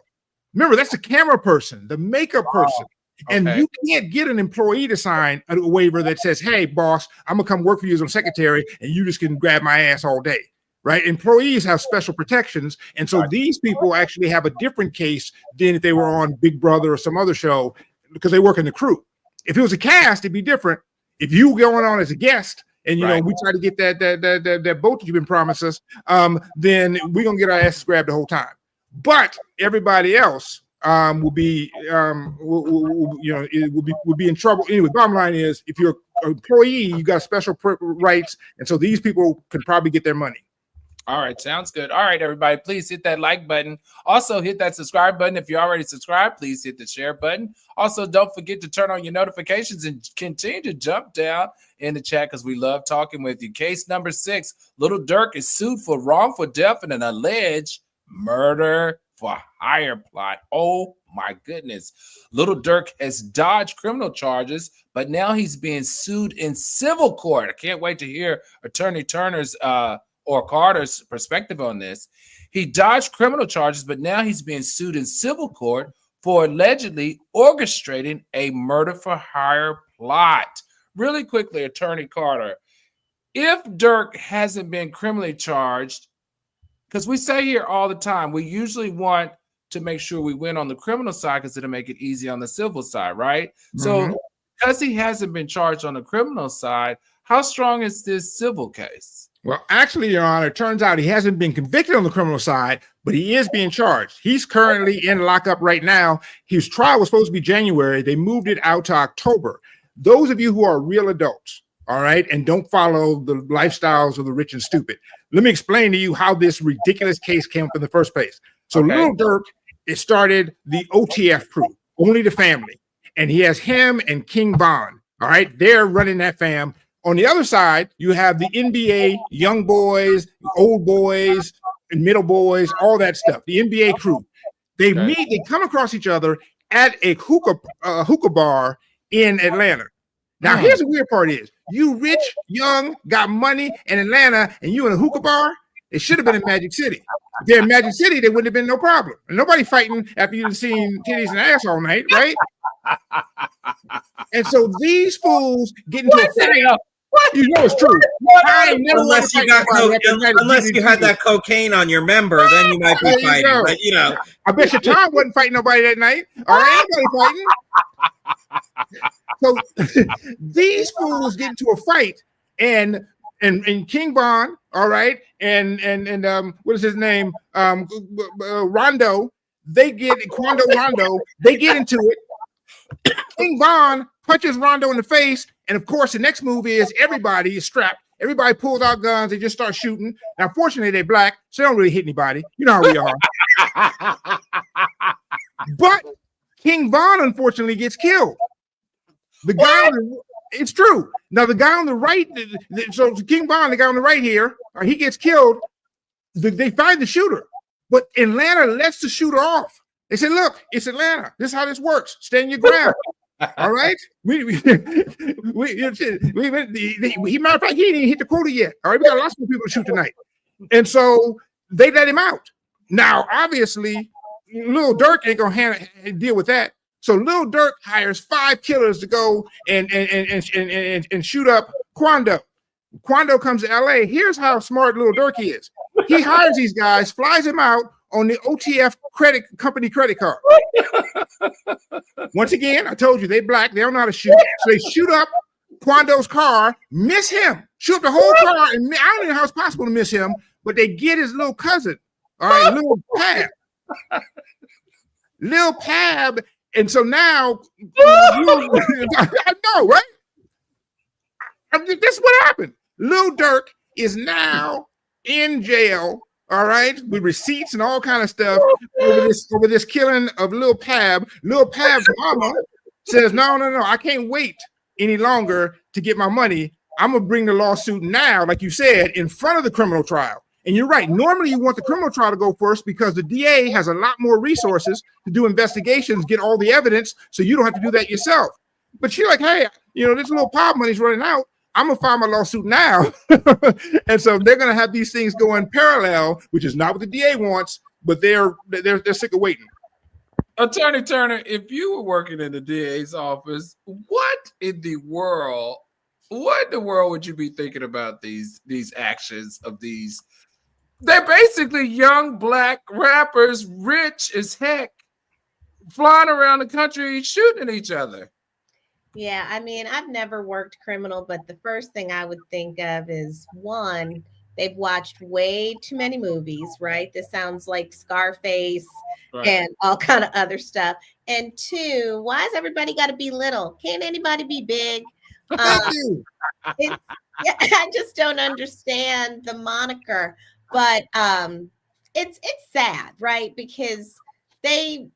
Remember, that's the camera person, the makeup person. And you can't get an employee to sign a waiver that says, hey, boss, I'm going to come work for you as a secretary, and you just can grab my ass all day. Right? Employees have special protections. And so these people actually have a different case than if they were on Big Brother or some other show because they work in the crew. If it was a cast, it'd be different. If you going on as a guest and, you know, we try to get that boat that you've been promised us, then we're going to get our asses grabbed the whole time. But everybody else will be, will be in trouble. Anyway, bottom line is if you're an employee, you got special rights. And so these people can probably get their money. All right, sounds good. All right, everybody, please hit that like button. Also, hit that subscribe button. If you're already subscribed, please hit the share button. Also, don't forget to turn on your notifications and continue to jump down in the chat because we love talking with you. Case number 6, Lil Durk is sued for wrongful death and an alleged murder-for-hire plot. Oh, my goodness. Lil Durk has dodged criminal charges, but now he's being sued in civil court. I can't wait to hear Attorney Turner's or Carter's perspective on this. He dodged criminal charges, but now he's being sued in civil court for allegedly orchestrating a murder-for-hire plot. Really quickly, Attorney Carter, if Durk hasn't been criminally charged, because we say here all the time, we usually want to make sure we win on the criminal side because it'll make it easy on the civil side, right? So because he hasn't been charged on the criminal side, how strong is this civil case? Well, actually, Your Honor, it turns out he hasn't been convicted on the criminal side, but he is being charged. He's currently in lockup right now. His trial was supposed to be January. They moved it out to October. Those of you who are real adults, all right, and don't follow the lifestyles of the rich and stupid, let me explain to you how this ridiculous case came up in the first place. So Lil Durk, it started the OTF crew, Only the Family, and he has him and King Von, all right? They're running that fam. On the other side, you have the NBA, young boys, old boys, and middle boys, all that stuff, the NBA crew. They meet, they come across each other at a hookah bar in Atlanta. Now, here's the weird part is, you rich, young, got money in Atlanta, and you in a hookah bar, it should have been in Magic City. If they're in Magic City, there wouldn't have been no problem. And nobody fighting after you've seen titties and ass all night, right? And so these fools get into a fight. You know it's true. Unless you had that cocaine on your member, then you might be fighting. But, you know, I bet you Tom wasn't fighting nobody that night. All right, nobody fighting. So these fools get into a fight, and King Von, all right, and what is his name? Rondo. They get Rondo. They get into it. King Von punches Rondo in the face, and of course, the next move is everybody is strapped. Everybody pulls out guns. They just start shooting. Now, fortunately, they're black, so they don't really hit anybody. You know how we are. But King Von, unfortunately, gets killed. The guy, it's true. Now, the guy on the right, so King Von, the guy on the right here, he gets killed. They find the shooter, but Atlanta lets the shooter off. They said, look, it's Atlanta. This is how this works. Stand your ground. All right. He matter of fact, he didn't even hit the quota yet. All right, we got lots of people to shoot tonight. And so they let him out. Now, obviously, Lil Durk ain't gonna deal with that. So Lil Durk hires 5 killers to go and shoot up Quando. Quando comes to LA. Here's how smart Lil Durk is. He hires these guys, flies them out on the OTF company credit card. Once again, I told you they black, they don't know how to shoot. So they shoot up Quando's car, miss him, shoot up the whole car, and I don't know how it's possible to miss him, but they get his little cousin, all right, Lil Pab. Lil Pab, and so now, I know, right? This is what happened. Lil Durk is now in jail, all right, with receipts and all kind of stuff over this killing of Lil Pab. Lil Pab's mama says, no, I can't wait any longer to get my money. I'm gonna bring the lawsuit now, like you said, in front of the criminal trial. And you're right. Normally, you want the criminal trial to go first because the DA has a lot more resources to do investigations, get all the evidence, so you don't have to do that yourself. But she's like, hey, you know, this little Pab money's running out. I'm gonna file my lawsuit now. And so they're gonna have these things go in parallel, which is not what the DA wants, but they're sick of waiting. Attorney Turner, if you were working in the DA's office, what in the world would you be thinking about these actions of these? They're basically young black rappers, rich as heck, flying around the country shooting at each other. Yeah, I mean, I've never worked criminal, but the first thing I would think of is one, they've watched way too many movies, right? This sounds like Scarface and all kind of other stuff. And two, why has everybody got to be little? Can't anybody be big? Yeah, I just don't understand the moniker, but it's sad, right? Because they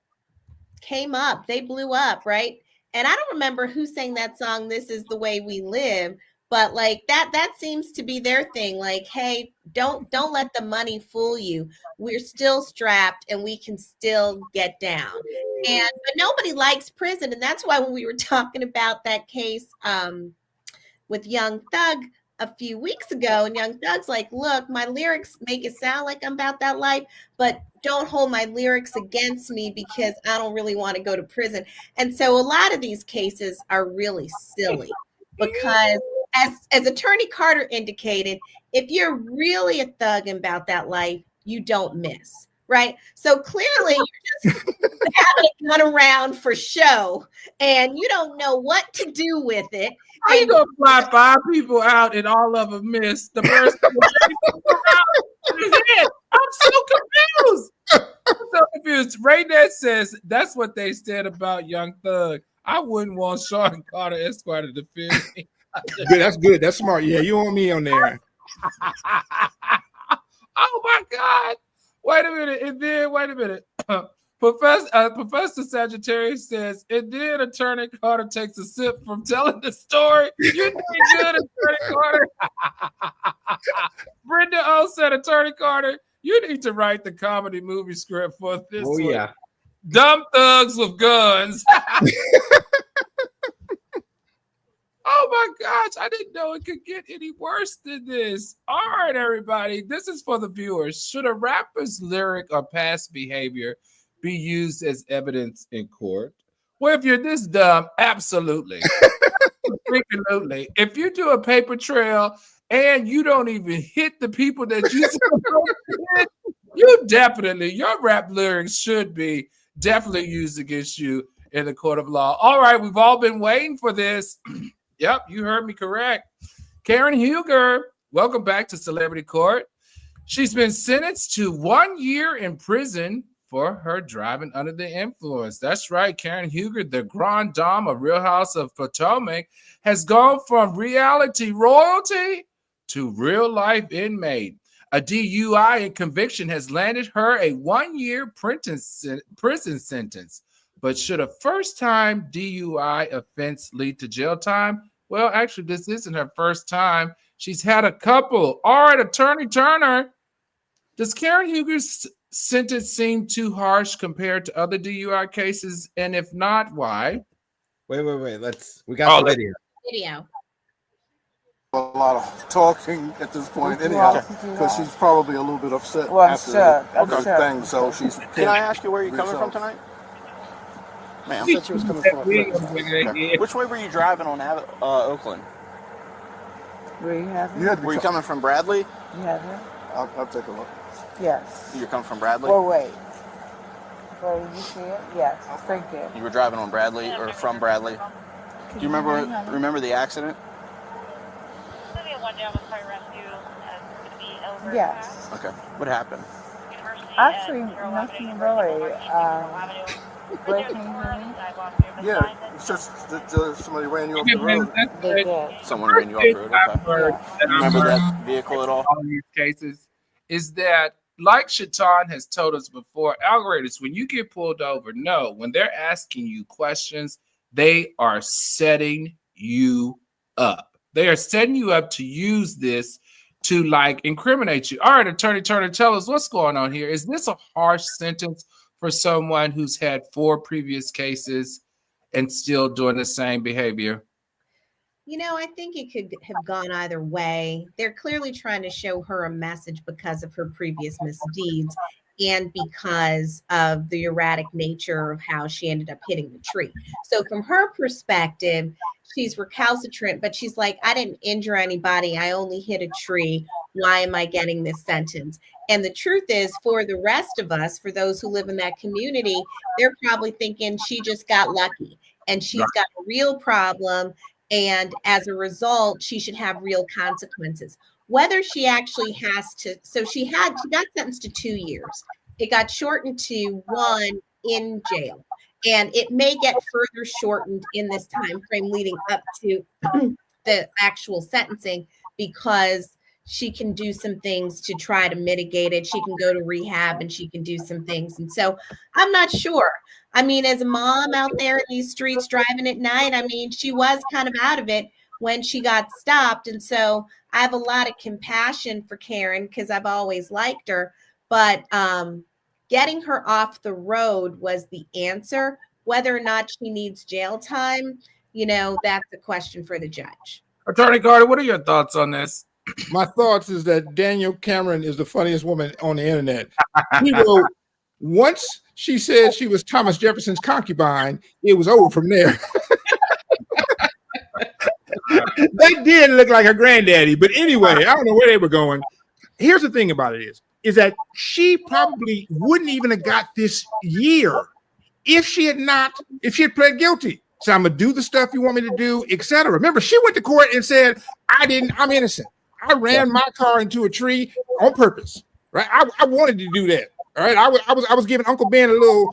came up, they blew up, right? And I don't remember who sang that song, This Is the Way We Live, but like that seems to be their thing. Like, hey, don't let the money fool you. We're still strapped and we can still get down. But nobody likes prison. And that's why when we were talking about that case with Young Thug a few weeks ago, and Young Thug's like, look, my lyrics make it sound like I'm about that life, but don't hold my lyrics against me because I don't really want to go to prison. And so a lot of these cases are really silly because as Attorney Carter indicated, if you're really a thug and about that life, you don't miss, right? So clearly you're just having a gun around for show and you don't know what to do with it. How you gonna fly 5 people out and all of them miss the first? I'm so confused. Raynet says that's what they said about Young Thug. I wouldn't want Sean Carter Esquire to defend me. Good, that's good. That's smart. Yeah, you want me on there. Oh my God. Wait a minute. And then wait a minute. Professor Sagittarius says, and then Attorney Carter takes a sip from telling the story. You did good, Attorney Carter. Brenda O said, Attorney Carter, you need to write the comedy movie script for this one. Yeah. Dumb thugs with guns. Oh my gosh, I didn't know it could get any worse than this. All right, everybody, this is for the viewers. Should a rapper's lyric or past behavior be used as evidence in court? Well, if you're this dumb, absolutely. Absolutely. If you do a paper trail and you don't even hit the people that you supposed to hit, you definitely, your rap lyrics should be definitely used against you in the court of law. All right, we've all been waiting for this. Yep, you heard me correct. Karen Huger, welcome back to Celebrity Court. She's been sentenced to 1 year in prison for her driving under the influence. That's right, Karen Huger, the Grand Dame of Real House of Potomac, has gone from reality royalty to real life inmate. A DUI and conviction has landed her a 1 year prison sentence. But should a first-time DUI offense lead to jail time? Well, actually, this isn't her first time. She's had a couple. All right, Attorney Turner, does Karen Huger's sentence seem too harsh compared to other DUI cases? And if not, why? Wait. We got the Video. A lot of talking at this point, anyhow, because she's probably a little bit upset after the thing. So she's. Can I ask you where you're coming from tonight? Ma'am, said she was coming from which way were you driving on Oakland? Where you have it? Were you coming from Bradley? You have it? I'll take a look. Yes. You're coming from Bradley? Or wait. Did you see it? Yes. Thank you. You were driving on Bradley or from Bradley? Do you remember the accident? Yes. Okay. What happened? Actually, nothing really. Wait, can you hear me? Yeah, it's just that somebody ran you off the road. They did. Someone ran you off the road. Okay. Remember that vehicle at all? All these cases is that, like Shaitan has told us before, algorithms, when you get pulled over, no, when they're asking you questions, they are setting you up. They are setting you up to use this to like incriminate you. All right, Attorney Turner, tell us what's going on here. Is this a harsh sentence for someone who's had 4 previous cases and still doing the same behavior? You know, I think it could have gone either way. They're clearly trying to show her a message because of her previous misdeeds. and because of the erratic nature of how she ended up hitting the tree. So from her perspective, she's recalcitrant, but she's like, I didn't injure anybody. I only hit a tree. Why am I getting this sentence? And the truth is, for the rest of us, for those who live in that community, they're probably thinking she just got lucky and she's got a real problem. And as a result, she should have real consequences. Whether she actually has to, so she got sentenced to 2 years. It got shortened to 1 in jail. And it may get further shortened in this time frame leading up to the actual sentencing, because she can do some things to try to mitigate it. She can go to rehab and she can do some things. And so I'm not sure. I mean, as a mom out there in these streets driving at night, I mean, she was kind of out of it when she got stopped. And so I have a lot of compassion for Karen because I've always liked her. But getting her off the road was the answer. Whether or not she needs jail time, you know, that's a question for the judge. Attorney Carter, what are your thoughts on this? My thoughts is that Danielle Cameron is the funniest woman on the internet. He wrote, once she said she was Thomas Jefferson's concubine, it was over from there. That did look like her granddaddy. But anyway, I don't know where they were going. Here's the thing about it is that she probably wouldn't even have got this year if she had pled guilty. So I'm gonna do the stuff you want me to do, etc. Remember, she went to court and said, I'm innocent. I ran my car into a tree on purpose, right? I wanted to do that. All right. I was giving Uncle Ben a little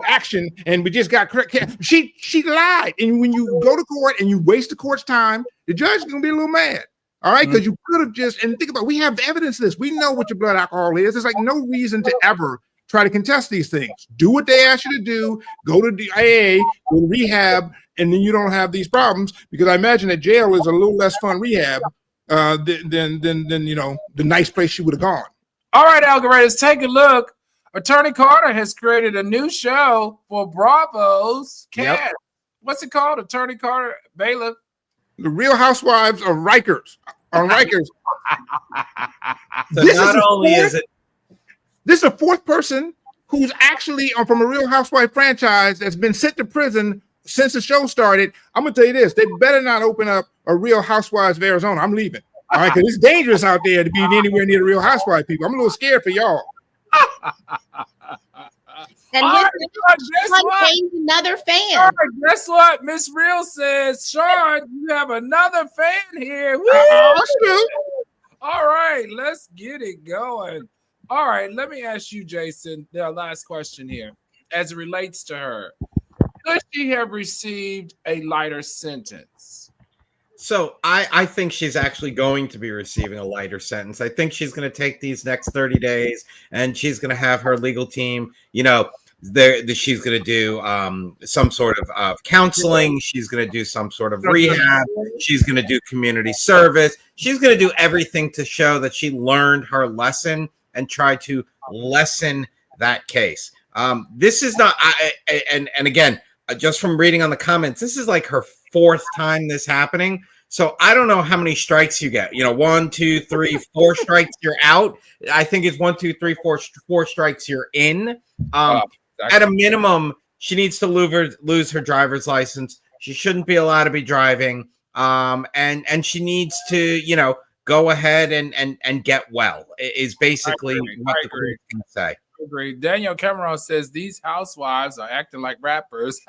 action, and we just got correct. She lied. And when you go to court and you waste the court's time, the judge is gonna be a little mad. All right, because you could have just, and think about, we have evidence of this. We know what your blood alcohol is. There's like no reason to ever try to contest these things. Do what they ask you to do. Go to the AA, go to rehab, and then you don't have these problems. Because I imagine that jail is a little less fun rehab than you know, the nice place she would have gone. All right, algorithms, take a look. Attorney Carter has created a new show for Bravo's cast. Yep. What's it called? Attorney Carter Bailiff. The Real Housewives of Rikers. On Rikers. So not only is it, this is a fourth person who's actually from a Real Housewife franchise that's been sent to prison since the show started. I'm gonna tell you this: they better not open up a Real Housewives of Arizona. I'm leaving. All right, because it's dangerous out there to be anywhere near the Real Housewives people. I'm a little scared for y'all. And gained another fan. Right, guess what? Miss Real says, Sean, you have another fan here. All right, let's get it going. All right, let me ask you, Jason, the last question here, as it relates to her. Could she have received a lighter sentence? So I think she's actually going to be receiving a lighter sentence. I think she's going to take these next 30 days and she's going to have her legal team, you know, she's going to do some sort of counseling. She's going to do some sort of rehab. She's going to do community service. She's going to do everything to show that she learned her lesson and try to lessen that case. This is not, and again, just from reading on the comments, this is like her fourth time this happening. So I don't know how many strikes you get. You know, 1, 2, 3, 4 strikes, you're out. I think it's 1, 2, 3, 4 strikes, you're in. At a minimum, she needs to lose her driver's license. She shouldn't be allowed to be driving. And she needs to, you know, go ahead and get well, is basically what the court can say. Agree. Daniel Cameron says these housewives are acting like rappers.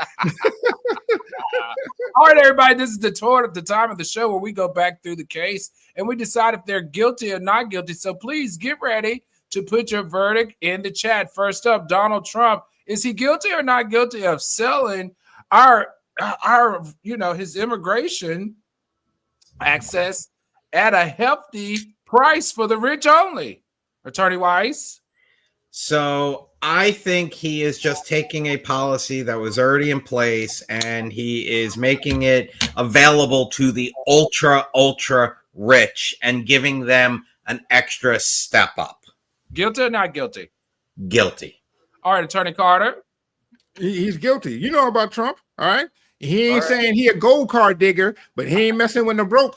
All right, everybody, this is the time of the show where we go back through the case and we decide if they're guilty or not guilty. So please get ready to put your verdict in the chat. First up, Donald Trump. Is he guilty or not guilty of selling our his immigration access at a hefty price for the rich only? Attorney Weiss? So I think he is just taking a policy that was already in place and he is making it available to the ultra rich and giving them an extra step up. Guilty or not guilty? Guilty. All right, Attorney Carter. He's guilty. You know about Trump, all right? He ain't saying he a gold card digger, but he ain't messing with no broke.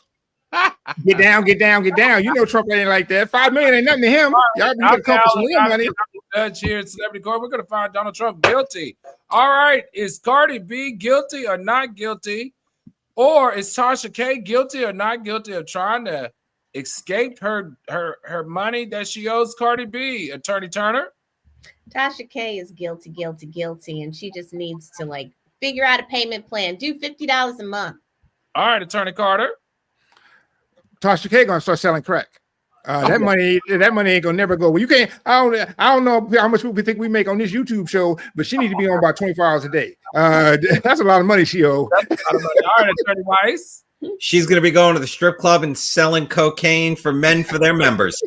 Get down. You know Trump ain't like that. $5 million ain't nothing to him. Y'all can come for some real money. judge here at Celebrity Court. We're going to find Donald Trump guilty. All right. Is Cardi B guilty or not guilty? Or is Tasha K guilty or not guilty of trying to escape her money that she owes Cardi B? Attorney Turner? Tasha K is guilty, and she just needs to like figure out a payment plan. Do $50 a month. All right, Attorney Carter. Tasha K gonna start selling crack. That money ain't gonna never go. Well, you can't. I don't know how much people think we make on this YouTube show, but she needs to be on about 24 hours a day. That's a lot of money she owes. That's a lot of money. All right, Attorney Weiss. She's gonna be going to the strip club and selling cocaine for men for their members.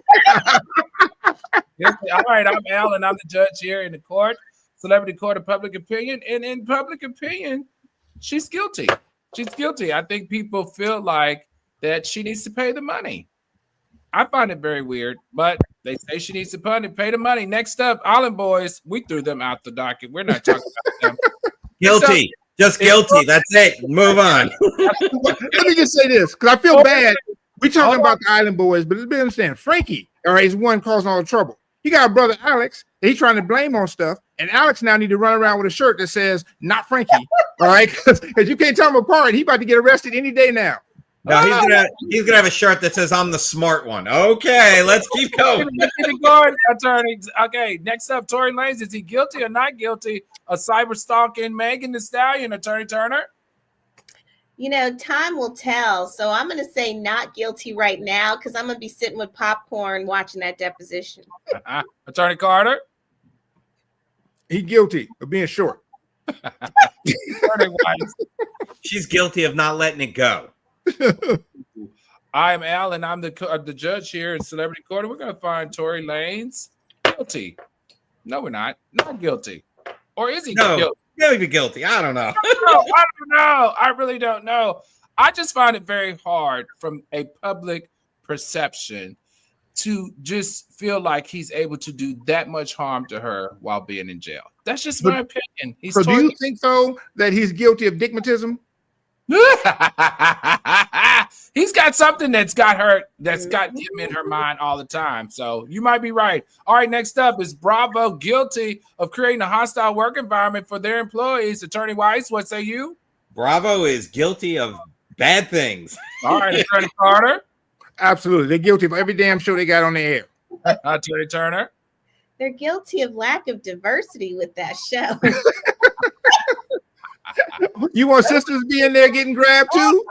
All right, I'm Al, and I'm the judge here in the court, Celebrity Court of Public Opinion. And in public opinion, she's guilty. She's guilty. I think people feel like that she needs to pay the money. I find it very weird, but they say she needs to pay the money. Next up, Island Boys. We threw them out the docket. We're not talking about them. Guilty. Just guilty. That's it. Move on. Let me just say this, because I feel bad. We're talking about the Island Boys, but let's be understand. Franky, all right, is one causing all the trouble. He got a brother, Alex, that he's trying to blame on stuff, and Alex now need to run around with a shirt that says, not Franky, all right? Because you can't tell him apart. He about to get arrested any day now. No, he's gonna have a shirt that says I'm the smart one. Okay, let's keep going. Keep going, attorney. Okay, next up, Tory Lanez. Is he guilty or not guilty of cyberstalking Megan Thee Stallion, Attorney Turner? You know, time will tell. So I'm going to say not guilty right now because I'm going to be sitting with popcorn watching that deposition. Attorney Carter? He guilty of being short. She's guilty of not letting it go. I'm Al, and I'm the judge here at Celebrity Court. We're going to find Tory Lanez guilty. No, we're not. Not guilty. Or is he guilty? Maybe guilty. I don't know. I don't know. I really don't know. I just find it very hard from a public perception to just feel like he's able to do that much harm to her while being in jail. That's just my opinion. So do you think, though, that he's guilty of digmatism? He's got something that's got him in her mind all the time. So you might be right. All right, next up is Bravo guilty of creating a hostile work environment for their employees. Attorney Weiss, what say you? Bravo is guilty of bad things. All right, Attorney Carter. Absolutely. They're guilty of every damn show they got on the air. Attorney Turner. They're guilty of lack of diversity with that show. You want sisters to be in there getting grabbed too?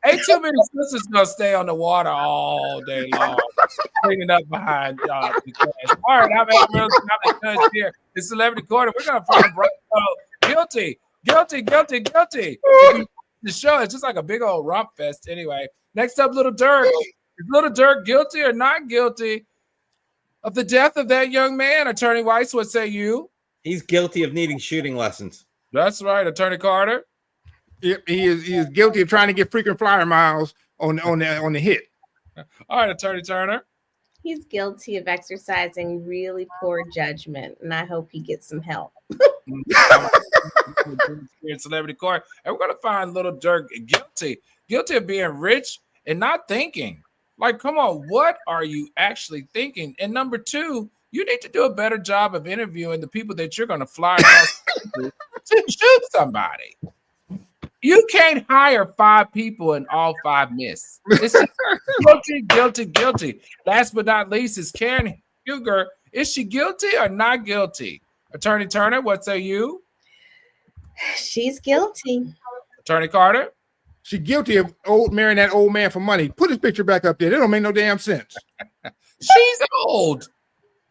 Ain't too many sisters gonna stay on the water all day long, cleaning up behind y'all. All right, I'm the judge here. It's Celebrity Court. We're gonna find Bravo guilty. The show is just like a big old romp fest. Anyway, next up, Lil Durk. Is Lil Durk guilty or not guilty of the death of that young man? Attorney Weiss, what say you? He's guilty of needing shooting lessons. That's right, Attorney Carter. Yep, he is guilty of trying to get frequent flyer miles on the hit. All right, Attorney Turner. He's guilty of exercising really poor judgment, and I hope he gets some help. In Celebrity Court, and we're gonna find Lil Durk guilty of being rich and not thinking. Like, come on, what are you actually thinking? And number two, you need to do a better job of interviewing the people that you're going to fly across to shoot somebody. You can't hire 5 people and all 5 miss. It's guilty. Last but not least is Karen Huger. Is she guilty or not guilty? Attorney Turner, what say you? She's guilty. Attorney Carter? She's guilty of marrying that old man for money. Put his picture back up there. That don't make no damn sense. She's old.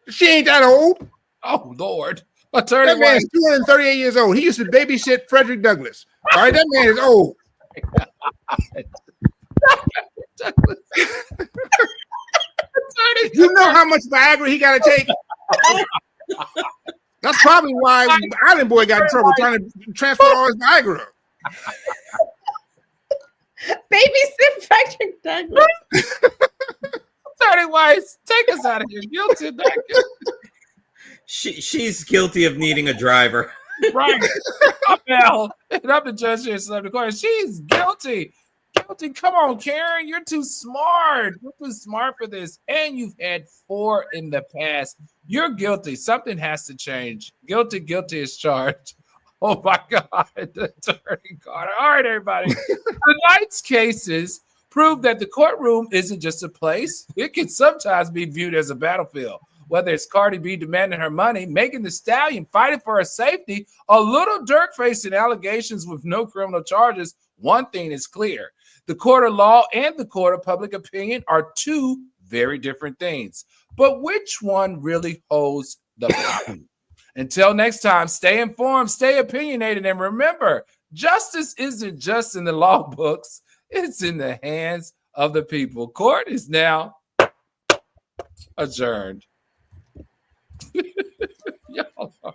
She ain't that old. Oh, Lord. Attorney that man is 238 years old. He used to babysit Frederick Douglass. All right, that man is old. You know how much Viagra he got to take? That's probably why Island Boy got in trouble trying to transfer all his Viagra. Babysit Frederick Douglass. Attorney Weiss, take us out of here. Guilty, not guilty. She's guilty of needing a driver. Right. I'm Al, and I'm the judge here in Celebrity Court. She's guilty guilty. Come on, Karen. You're too smart. You're too smart for this. And you've had 4 in the past. You're guilty. Something has to change. Guilty, guilty is charged. Oh my God. Attorney Carter. All right, everybody. Tonight's cases prove that the courtroom isn't just a place. It can sometimes be viewed as a battlefield. Whether it's Cardi B demanding her money, Megan Thee Stallion fighting for her safety, or Lil Durk facing allegations with no criminal charges, one thing is clear. The court of law and the court of public opinion are 2 very different things. But which one really holds the power? Until next time, stay informed, stay opinionated, and remember, justice isn't just in the law books, it's in the hands of the people. Court is now adjourned. Y'all are